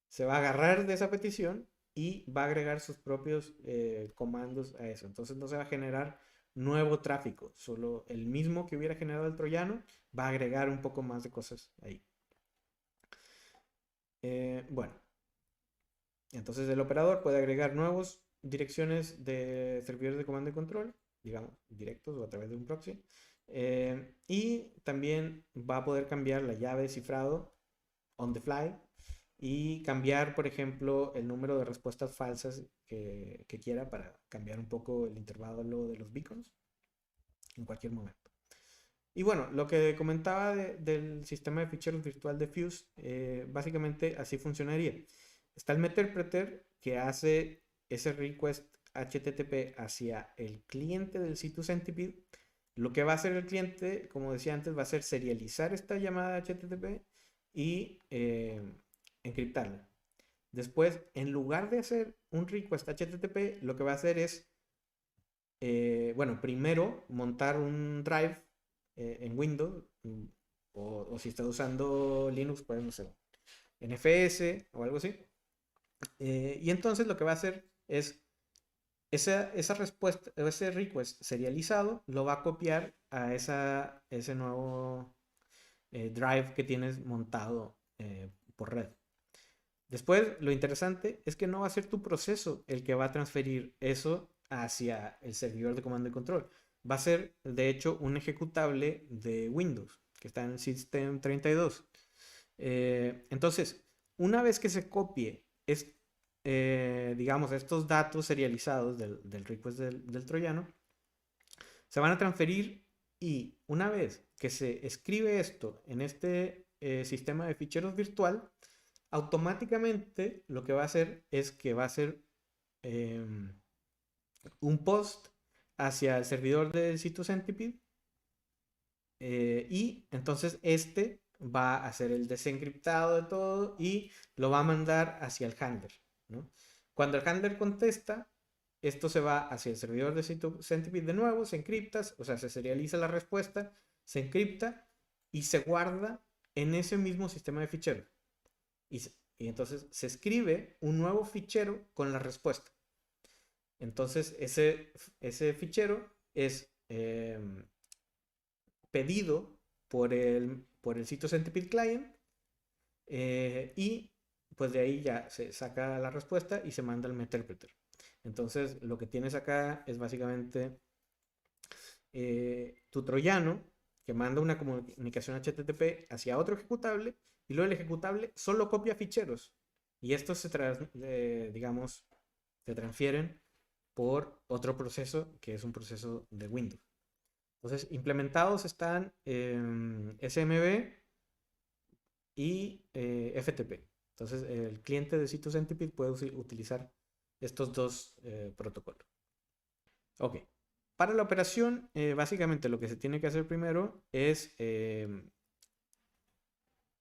se va a agarrar de esa petición y va a agregar sus propios comandos a eso. Entonces no se va a generar nuevo tráfico, solo el mismo que hubiera generado el troyano va a agregar un poco más de cosas ahí. Bueno, entonces el operador puede agregar nuevas direcciones de servidores de comando y control, digamos, directos o a través de un proxy. Y también va a poder cambiar la llave de cifrado on the fly y cambiar, por ejemplo, el número de respuestas falsas que quiera para cambiar un poco el intervalo de los beacons en cualquier momento. Y bueno, lo que comentaba del sistema de ficheros virtual de Fuse, básicamente así funcionaría. Está el meterpreter que hace ese request HTTP hacia el cliente del C2Centipede. Lo que va a hacer el cliente, como decía antes, va a ser serializar esta llamada HTTP y encriptarla. Después, en lugar de hacer un request HTTP, lo que va a hacer es, bueno, primero montar un drive en Windows, o si está usando Linux, pues no sé, NFS o algo así. Y entonces lo que va a hacer es esa respuesta, ese request serializado, lo va a copiar a ese nuevo drive que tienes montado por red. Después, lo interesante es que no va a ser tu proceso el que va a transferir eso hacia el servidor de comando y control. Va a ser, de hecho, un ejecutable de Windows, que está en el System32. Entonces, una vez que se copie, digamos, estos datos serializados del request del troyano, se van a transferir y una vez que se escribe esto en este sistema de ficheros virtual, automáticamente lo que va a hacer es que va a hacer un post hacia el servidor de C2Centipede y entonces este va a hacer el desencriptado de todo y lo va a mandar hacia el handler, ¿no? Cuando el handler contesta, esto se va hacia el servidor de C2Centipede de nuevo, se encripta, o sea, se serializa la respuesta, se encripta y se guarda en ese mismo sistema de ficheros. Y entonces se escribe un nuevo fichero con la respuesta. Entonces ese fichero es pedido por el C2Centipede Client y pues de ahí ya se saca la respuesta y se manda al meterpreter. Entonces lo que tienes acá es básicamente tu troyano que manda una comunicación HTTP hacia otro ejecutable y luego el ejecutable solo copia ficheros y estos digamos, se transfieren por otro proceso que es un proceso de Windows. Entonces, implementados están SMB y FTP. Entonces, el cliente de C2Centipede puede utilizar estos dos protocolos. Ok. Para la operación, básicamente lo que se tiene que hacer primero es,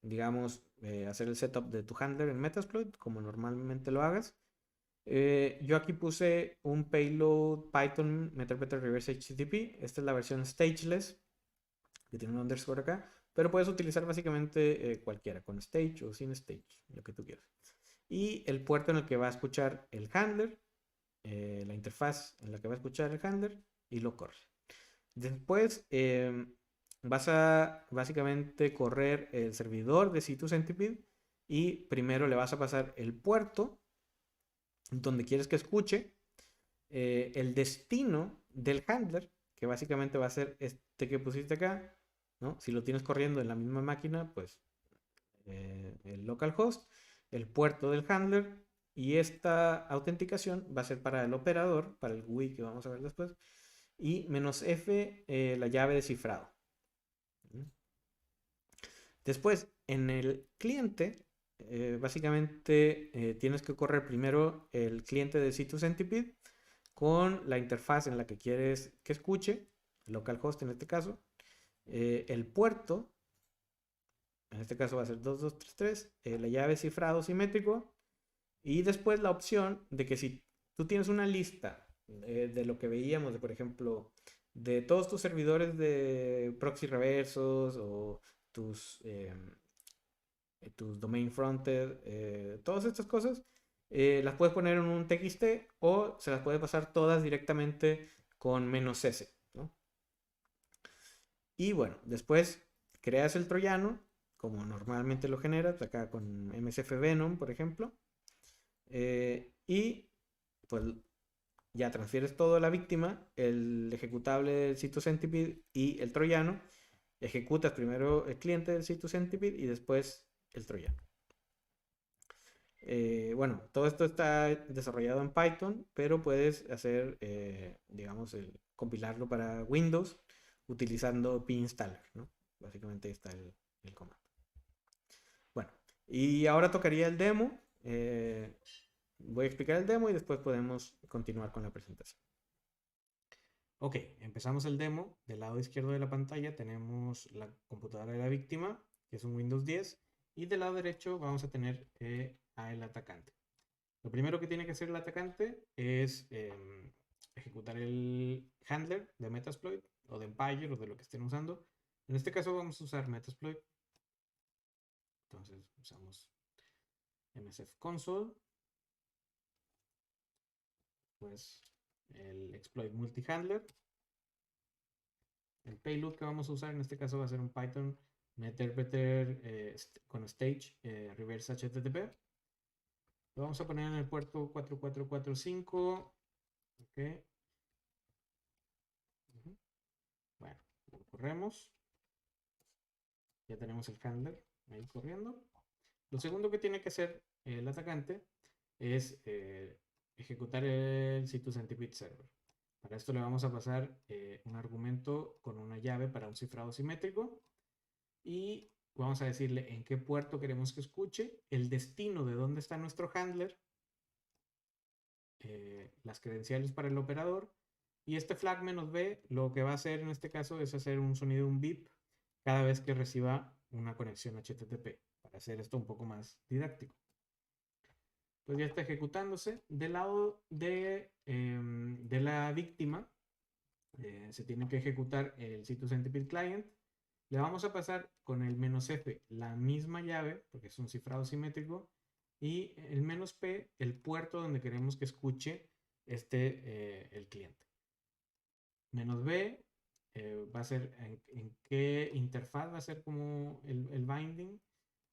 digamos, hacer el setup de tu handler en Metasploit, como normalmente lo hagas. Yo aquí puse un payload Python Meterpreter Reverse HTTP. Esta es la versión stageless, que tiene un underscore acá. Pero puedes utilizar básicamente cualquiera, con stage o sin stage, lo que tú quieras. Y el puerto en el que va a escuchar el handler, la interfaz en la que va a escuchar el handler, y lo corre. Después vas a básicamente correr el servidor de C2Centipede y primero le vas a pasar el puerto donde quieres que escuche el destino del handler, que básicamente va a ser este que pusiste acá, ¿no? Si lo tienes corriendo en la misma máquina, pues el localhost, el puerto del handler, y esta autenticación va a ser para el operador, para el GUI que vamos a ver después, y "-f", la llave de cifrado. Después, en el cliente, básicamente tienes que correr primero el cliente de C2Centipede con la interfaz en la que quieres que escuche, localhost en este caso, el puerto, en este caso va a ser 2233, la llave cifrado simétrico, y después la opción de que si tú tienes una lista de lo que veíamos, de por ejemplo, de todos tus servidores de proxy reversos o tus, tus domain fronted, todas estas cosas, las puedes poner en un TXT o se las puedes pasar todas directamente con "-s", ¿no? Y bueno, después creas el troyano, como normalmente lo generas, acá con MSF Venom, por ejemplo, y pues ya transfieres todo a la víctima, el ejecutable del C2Centipede y el troyano. Ejecutas primero el cliente del C2Centipede y después el troyano. Bueno, todo esto está desarrollado en Python, pero puedes hacer, digamos, compilarlo para Windows utilizando pinstaller, ¿no? Básicamente ahí está el comando. Bueno, y ahora tocaría el demo. Voy a explicar el demo y después podemos continuar con la presentación. Ok, empezamos el demo. Del lado izquierdo de la pantalla tenemos la computadora de la víctima, que es un Windows 10, y del lado derecho vamos a tener al atacante. Lo primero que tiene que hacer el atacante es ejecutar el handler de Metasploit o de Empire o de lo que estén usando. En este caso vamos a usar Metasploit. Entonces usamos MSF console, pues el exploit multi-handler. El payload que vamos a usar en este caso va a ser un Python Meterpreter con stage reverse HTTP. Lo vamos a poner en el puerto 4445. Ok. Bueno, lo corremos. Ya tenemos el handler ahí corriendo. Lo segundo que tiene que hacer el atacante es ejecutar el C2Centipede server. Para esto le vamos a pasar un argumento con una llave para un cifrado simétrico y vamos a decirle en qué puerto queremos que escuche, el destino de dónde está nuestro handler, las credenciales para el operador, y este flag "-b lo que va a hacer en este caso es hacer un sonido, un beep, cada vez que reciba una conexión HTTP, para hacer esto un poco más didáctico. Pues ya está ejecutándose. Del lado de la víctima, se tiene que ejecutar el C2Centipede client. Le vamos a pasar con el "-f la misma llave, porque es un cifrado simétrico, y el "-p el puerto donde queremos que escuche el cliente. "-b va a ser en qué interfaz va a ser como el binding.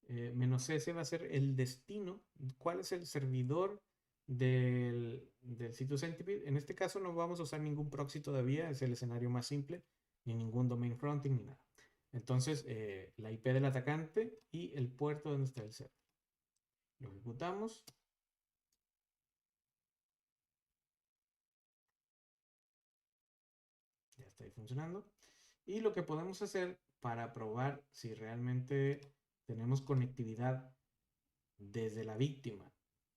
"-s va a ser el destino, cuál es el servidor del C2Centipede. En este caso no vamos a usar ningún proxy todavía, es el escenario más simple, ni ningún domain fronting, ni nada. Entonces, la IP del atacante y el puerto donde está el server. Lo ejecutamos. Ya está ahí funcionando. Y lo que podemos hacer para probar si realmente tenemos conectividad desde la víctima,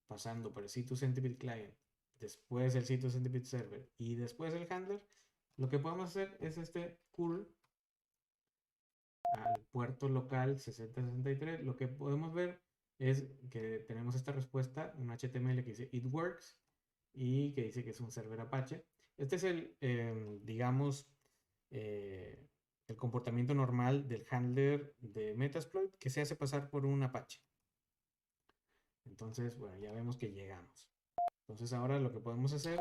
pasando por el C2Centipede client, después el C2Centipede server y después el handler, lo que podemos hacer es este curl al puerto local 6063. Lo que podemos ver es que tenemos esta respuesta, un HTML que dice "it works" y que dice que es un server Apache. Este es digamos, el comportamiento normal del handler de Metasploit que se hace pasar por un Apache. Entonces, bueno, ya vemos que llegamos. Entonces ahora lo que podemos hacer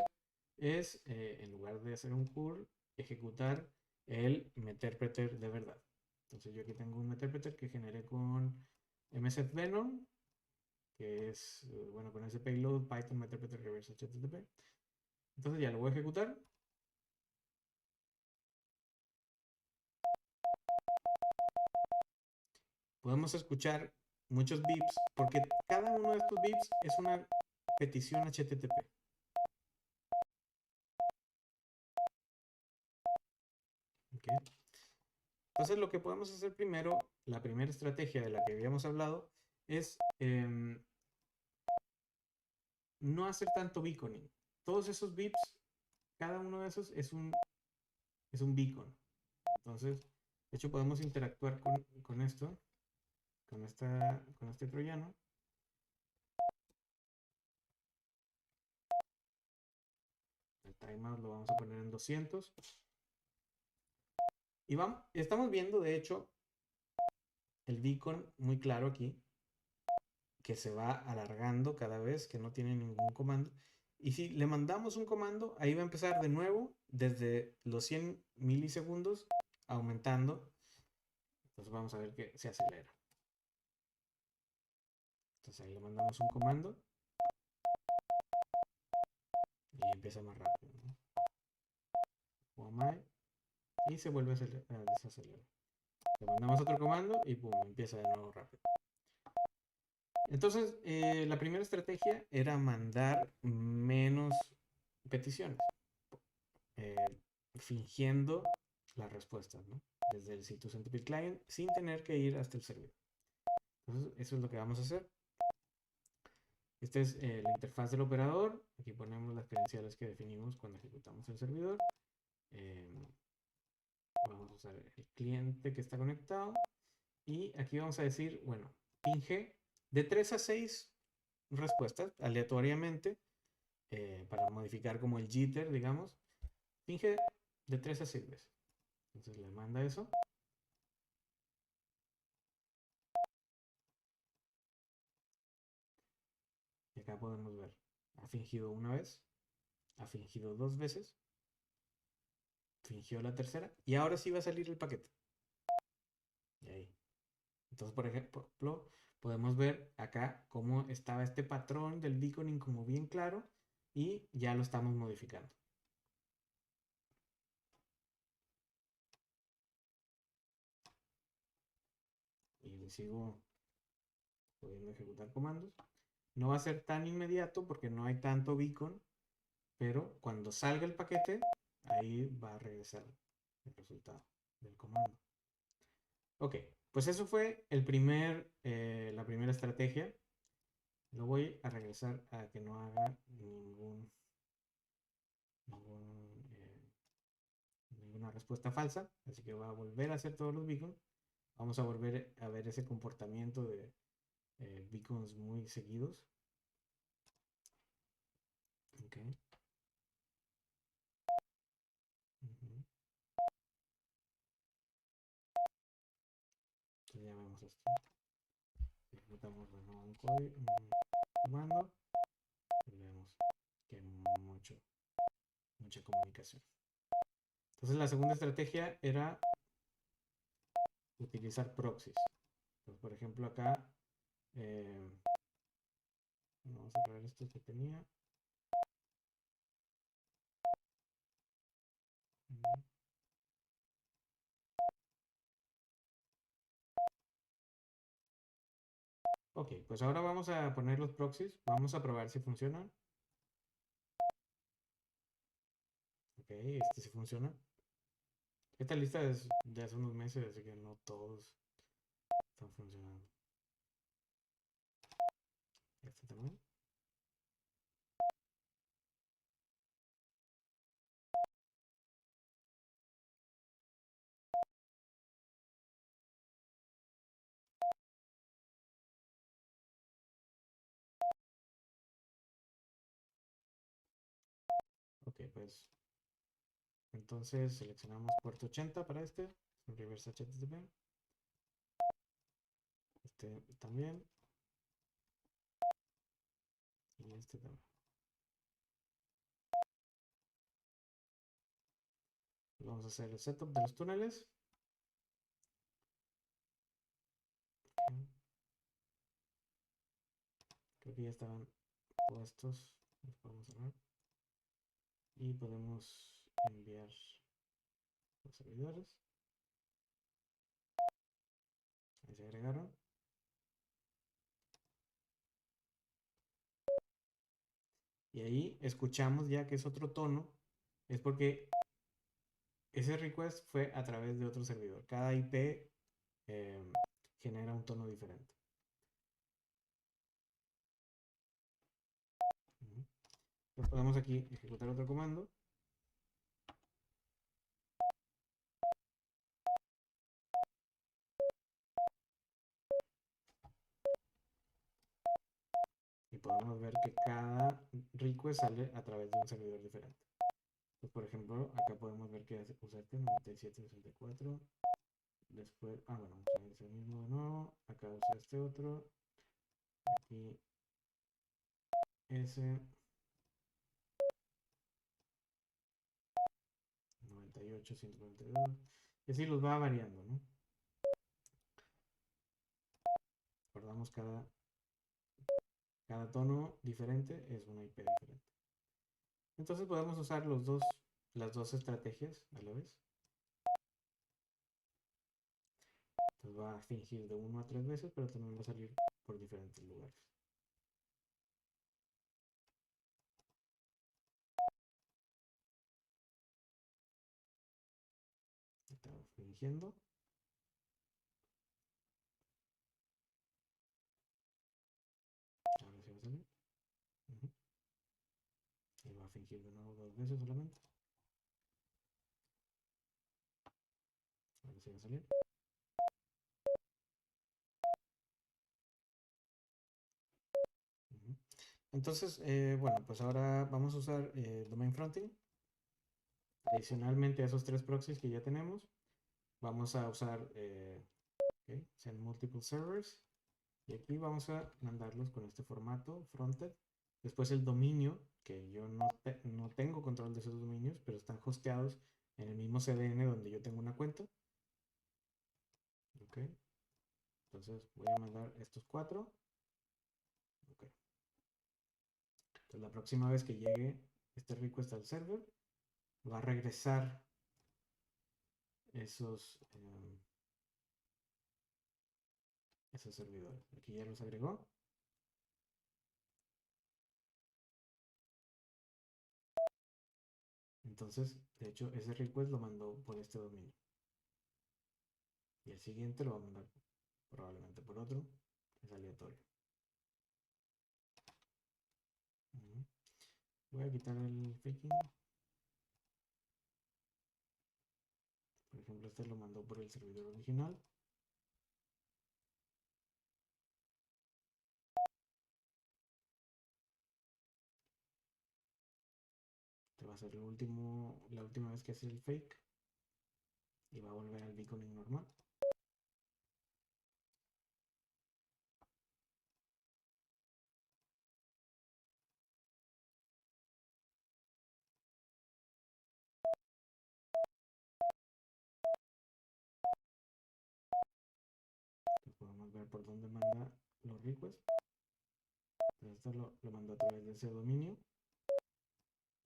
es, en lugar de hacer un curl, ejecutar el meterpreter de verdad. Entonces yo aquí tengo un meterpreter que generé con MSF Venom. que es, bueno, con ese payload, Python interpreter reverse HTTP. Entonces ya lo voy a ejecutar. Podemos escuchar muchos beeps porque cada uno de estos beeps es una petición HTTP. ¿Okay? Entonces lo que podemos hacer primero, la primera estrategia de la que habíamos hablado, es no hacer tanto beaconing. Todos esos beeps, cada uno de esos es un beacon. Entonces, de hecho podemos interactuar con esto, con este troyano. El timeout lo vamos a poner en 200. Y estamos viendo, de hecho, el beacon muy claro aquí, que se va alargando cada vez, que no tiene ningún comando. Y si le mandamos un comando, ahí va a empezar de nuevo desde los 100 milisegundos, aumentando. Entonces vamos a ver que se acelera. Entonces ahí le mandamos un comando y empieza más rápido, ¿no? Y se vuelve a desacelerar. Le mandamos otro comando y pum, empieza de nuevo rápido. Entonces, la primera estrategia era mandar menos peticiones, eh, fingiendo las respuestas, ¿no? Desde el C2Centipede Client, sin tener que ir hasta el servidor. Entonces, eso es lo que vamos a hacer. Esta es la interfaz del operador. Aquí ponemos las credenciales que definimos cuando ejecutamos el servidor. Vamos a usar el cliente que está conectado. Y aquí vamos a decir, bueno, finge de 3 a 6 respuestas aleatoriamente para modificar como el jitter, digamos. Finge de 3 a 6 veces. Entonces le manda eso. Y acá podemos ver, ha fingido una vez, ha fingido dos veces, fingió la tercera y ahora sí va a salir el paquete. Y ahí. Entonces, por ejemplo, podemos ver acá cómo estaba este patrón del beaconing como bien claro y ya lo estamos modificando. Y sigo pudiendo ejecutar comandos. No va a ser tan inmediato porque no hay tanto beacon, pero cuando salga el paquete, ahí va a regresar el resultado del comando. Ok, pues eso fue la primera estrategia. Lo voy a regresar a que no haga ninguna respuesta falsa. Así que voy a volver a hacer todos los beacons. Vamos a volver a ver ese comportamiento de beacons muy seguidos. Ok. Entonces ya vemos esto. Ejecutamos de nuevo un comando y vemos que hay mucha comunicación. Entonces la segunda estrategia era utilizar proxies. Entonces, por ejemplo, acá vamos a cerrar esto que tenía. Ok, pues ahora vamos a poner los proxies. Vamos a probar si funcionan. Ok, este sí funciona. Esta lista es de hace unos meses, así que no todos están funcionando. Este también. Ok, pues entonces seleccionamos puerto 80 para este, un reverse HTTP. Este también. Y este también. Vamos a hacer el setup de los túneles. que ya estaban puestos. Los podemos cerrar. Y podemos enviar los servidores. Ahí se agregaron. Y ahí escuchamos ya que es otro tono. Es porque ese request fue a través de otro servidor. Cada IP genera un tono diferente. Entonces podemos aquí ejecutar otro comando. Y podemos ver que cada request sale a través de un servidor diferente. Pues por ejemplo, acá podemos ver que usa este 9764. Después, bueno, vamos a ver ese mismo de nuevo. Acá usa este otro. Aquí ese 98, 192. Y así los va variando, ¿no? Recordamos cada tono diferente es una IP diferente. Entonces podemos usar las dos estrategias a la vez. Entonces va a fingir de 1 a 3 veces, pero también va a salir por diferentes lugares. Está fingiendo. Ahora sí va a salir. Y va a fingir de nuevo 2 veces solamente. Ahora sí va a salir. Entonces, bueno, pues ahora vamos a usar domain fronting. Adicionalmente a esos 3 proxies que ya tenemos, vamos a usar send multiple servers. Y aquí vamos a mandarlos con este formato, fronted. Después el dominio, que yo no tengo control de esos dominios, pero están hosteados en el mismo CDN donde yo tengo una cuenta. Ok. Entonces voy a mandar estos 4. Ok. Entonces la próxima vez que llegue este request al server, va a regresar esos servidores. Aquí ya los agregó. Entonces, de hecho, ese request lo mandó por este dominio. Y el siguiente lo va a mandar probablemente por otro. Es aleatorio. Voy a quitar el faking. Por ejemplo, este lo mandó por el servidor original. Este va a ser la última vez que hace el fake. Y va a volver al beaconing normal. Entonces podemos ver por dónde manda los requests. Entonces esto lo mandó a través de ese dominio.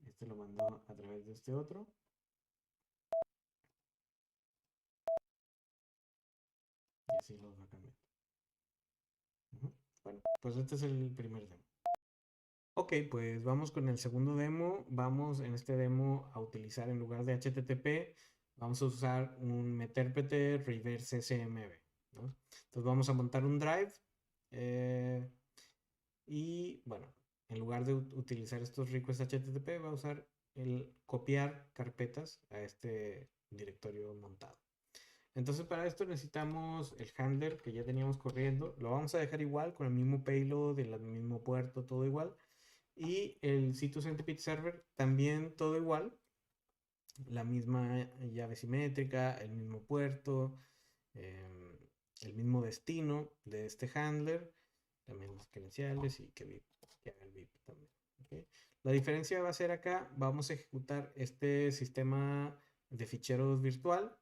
Este lo mandó a través de este otro. Y así los va cambiando. Bueno, pues este es el primer demo. Ok, pues vamos con el segundo demo. Vamos en este demo a utilizar en lugar de HTTP, vamos a usar un Meterpete Reverse SMB, ¿no? Entonces vamos a montar un drive y bueno, en lugar de utilizar estos requests HTTP, va a usar el copiar carpetas a este directorio montado. Entonces para esto necesitamos el handler que ya teníamos corriendo. Lo vamos a dejar igual con el mismo payload, el mismo puerto, todo igual. Y el C2Centipede Server también todo igual. La misma llave simétrica, el mismo puerto, el mismo destino de este handler, también las credenciales y que haga el VIP también. ¿Okay? La diferencia va a ser acá, vamos a ejecutar este sistema de ficheros virtual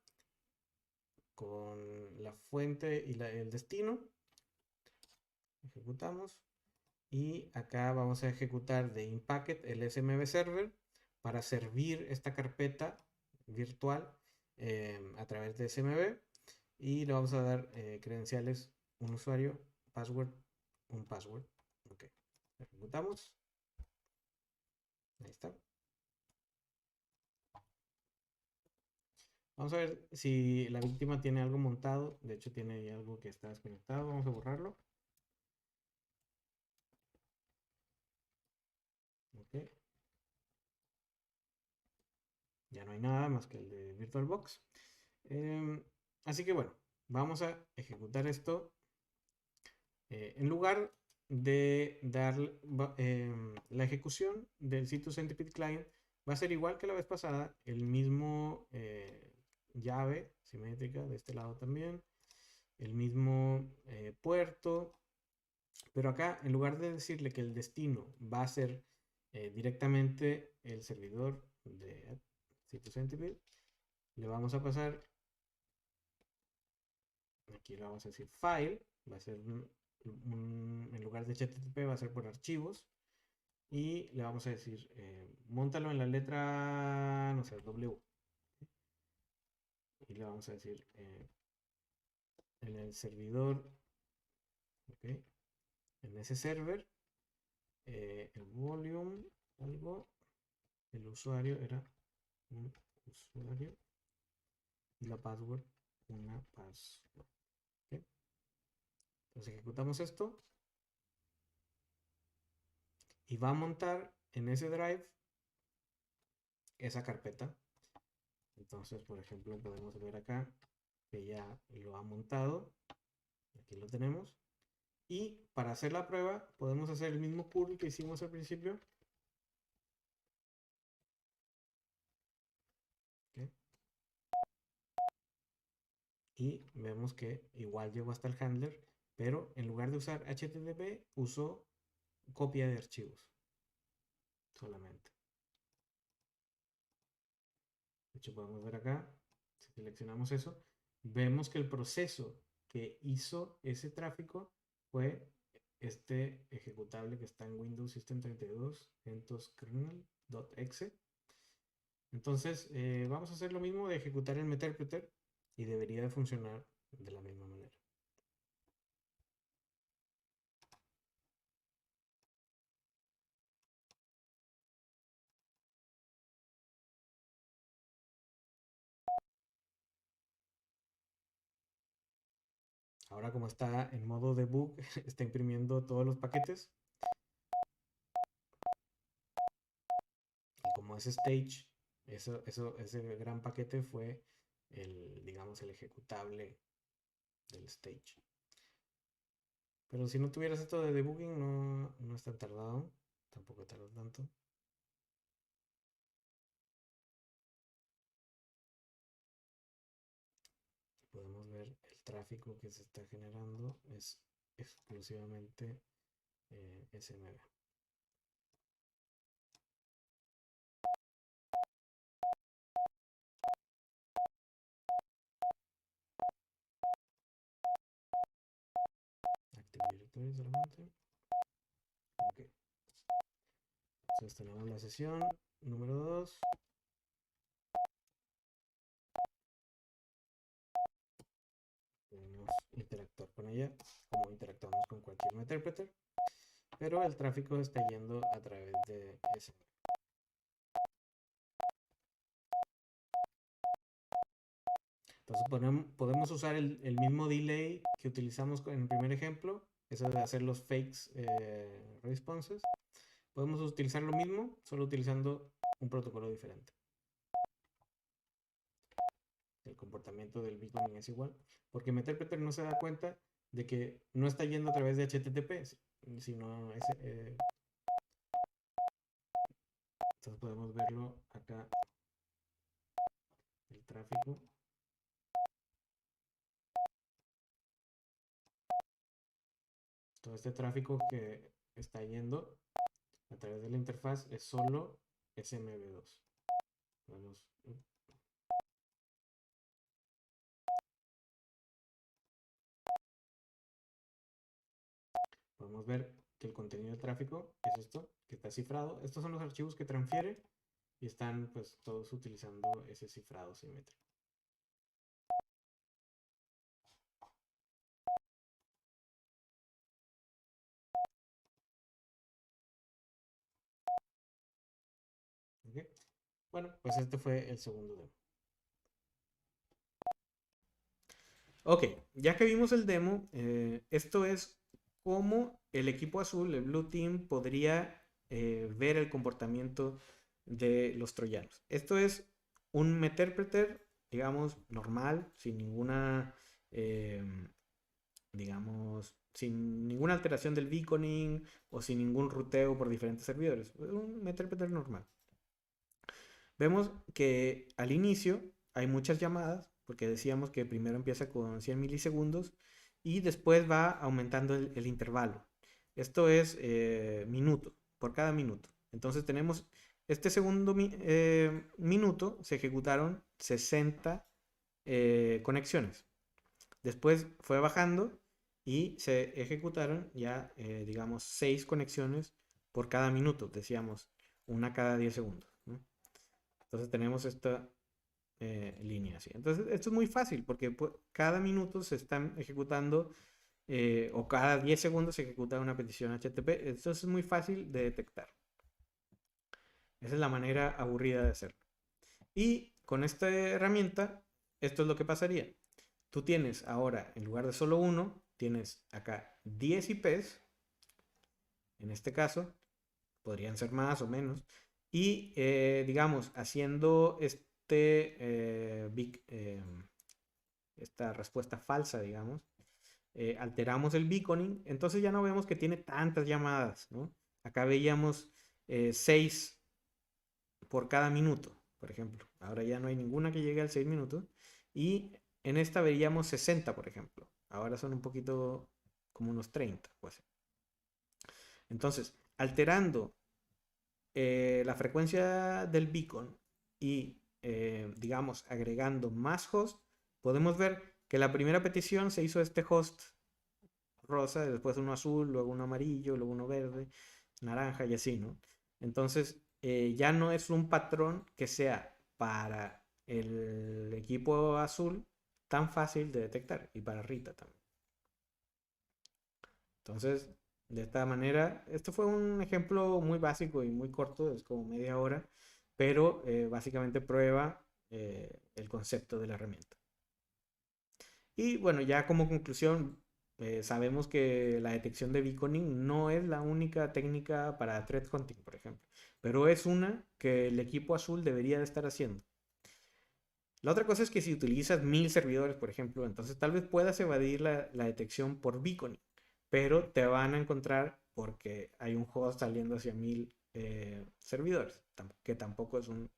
con la fuente y el destino. Ejecutamos. Y acá vamos a ejecutar de in-packet el smb server para servir esta carpeta virtual a través de smb. Y le vamos a dar credenciales, un usuario, password, un password. Ok, ejecutamos. Ahí está. Vamos a ver si la víctima tiene algo montado. De hecho, tiene ahí algo que está desconectado. Vamos a borrarlo. Ok. Ya no hay nada más que el de VirtualBox. Así que bueno, vamos a ejecutar esto. En lugar de dar la ejecución del sitio Centipede Client, va a ser igual que la vez pasada, el mismo llave simétrica de este lado también, el mismo puerto, pero acá en lugar de decirle que el destino va a ser directamente el servidor de sitio Centipede, le vamos a pasar, aquí le vamos a decir file, va a ser en lugar de HTTP va a ser por archivos. Y le vamos a decir, móntalo en la letra, no sé, W. Y le vamos a decir, en el servidor, ok, en ese server, el volume, algo, el usuario era un usuario y la password, una password. ¿Okay? Entonces ejecutamos esto y va a montar en ese drive esa carpeta. Entonces, por ejemplo, podemos ver acá que ya lo ha montado. Aquí lo tenemos. Y para hacer la prueba, podemos hacer el mismo curl que hicimos al principio. ¿Okay? Y vemos que igual llegó hasta el handler, pero en lugar de usar HTTP, usó copia de archivos solamente. De hecho, podemos ver acá, si seleccionamos eso, vemos que el proceso que hizo ese tráfico fue este ejecutable que está en Windows System 32, CentOS kernel.exe. Entonces, vamos a hacer lo mismo de ejecutar el meterpreter y debería de funcionar de la misma manera. Ahora como está en modo debug, está imprimiendo todos los paquetes. Y como es stage, ese gran paquete fue el, digamos, el ejecutable del stage. Pero si no tuvieras esto de debugging, no es tan tardado. Tampoco tarda tanto. Podemos ver el tráfico que se está generando. Es exclusivamente SMB. Active Directory solamente. Ok. Entonces tenemos la sesión número 2. Podemos interactuar con ella como interactuamos con cualquier interpreter, pero el tráfico está yendo a través de ese. Entonces podemos usar el mismo delay que utilizamos en el primer ejemplo, eso de hacer los fakes responses. Podemos utilizar lo mismo, solo utilizando un protocolo diferente. El comportamiento del bitcoin es igual, porque Meterpreter no se da cuenta de que no está yendo a través de HTTP, sino entonces podemos verlo acá, el tráfico. Todo este tráfico que está yendo a través de la interfaz es solo SMB2. Podemos ver que el contenido del tráfico es esto, que está cifrado. Estos son los archivos que transfiere y están pues todos utilizando ese cifrado simétrico. ¿Okay? Bueno, pues este fue el segundo demo. Ok, ya que vimos el demo, esto es cómo el equipo azul, el Blue Team, podría ver el comportamiento de los troyanos. Esto es un meterpreter, digamos, normal, sin ninguna, digamos, sin ninguna alteración del beaconing o sin ningún ruteo por diferentes servidores. Un meterpreter normal. Vemos que al inicio hay muchas llamadas, porque decíamos que primero empieza con 100 milisegundos y después va aumentando el intervalo. Esto es minuto, por cada minuto. Entonces tenemos este segundo minuto, se ejecutaron 60 conexiones. Después fue bajando y se ejecutaron ya, digamos, 6 conexiones por cada minuto. Decíamos, una cada 10 segundos, ¿no? Entonces tenemos esta línea así. Entonces esto es muy fácil porque cada minuto se están ejecutando o cada 10 segundos se ejecuta una petición HTTP. Esto es muy fácil de detectar. Esa es la manera aburrida de hacerlo. Y con esta herramienta, esto es lo que pasaría. Tú tienes ahora, en lugar de solo uno, tienes acá 10 IPs. En este caso, podrían ser más o menos. Y digamos, haciendo esta respuesta falsa, digamos, alteramos el beaconing, entonces ya no vemos que tiene tantas llamadas, ¿no? Acá veíamos 6 por cada minuto, por ejemplo. Ahora ya no hay ninguna que llegue al 6 minutos. Y en esta veíamos 60, por ejemplo. Ahora son un poquito como unos 30, pues. Entonces, alterando la frecuencia del beacon y, digamos, agregando más host, podemos ver que la primera petición se hizo este host rosa, después uno azul, luego uno amarillo, luego uno verde, naranja y así, ¿no? Entonces, ya no es un patrón que sea para el equipo azul tan fácil de detectar y para Rita también. Entonces, de esta manera, esto fue un ejemplo muy básico y muy corto, es como media hora, pero básicamente prueba el concepto de la herramienta. Y bueno, ya como conclusión, sabemos que la detección de beaconing no es la única técnica para threat hunting, por ejemplo, pero es una que el equipo azul debería de estar haciendo. La otra cosa es que si utilizas 1000 servidores, por ejemplo, entonces tal vez puedas evadir la detección por beaconing, pero te van a encontrar porque hay un host saliendo hacia 1000 servidores, que tampoco es un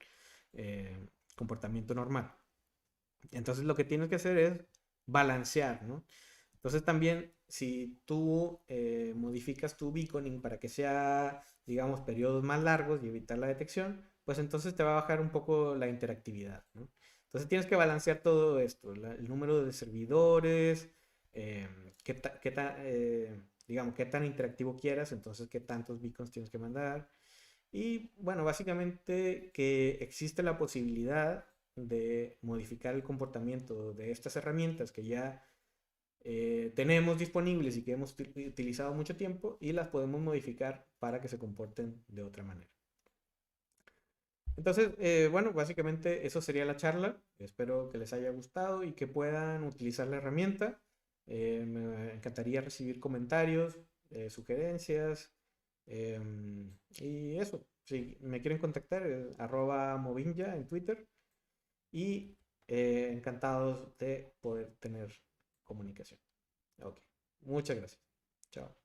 comportamiento normal. Entonces lo que tienes que hacer es balancear, ¿no? Entonces también si tú modificas tu beaconing para que sea, digamos, periodos más largos y evitar la detección, pues entonces te va a bajar un poco la interactividad, ¿no? Entonces tienes que balancear todo esto, el número de servidores, eh, digamos, qué tan interactivo quieras, entonces qué tantos beacons tienes que mandar. Y bueno, básicamente que existe la posibilidad de modificar el comportamiento de estas herramientas que ya tenemos disponibles y que hemos utilizado mucho tiempo y las podemos modificar para que se comporten de otra manera. Entonces, bueno, básicamente eso sería la charla. Espero que les haya gustado y que puedan utilizar la herramienta. Me encantaría recibir comentarios, sugerencias y eso. Si me quieren contactar, @movinja en Twitter y encantados de poder tener comunicación. Ok, muchas gracias. Chao.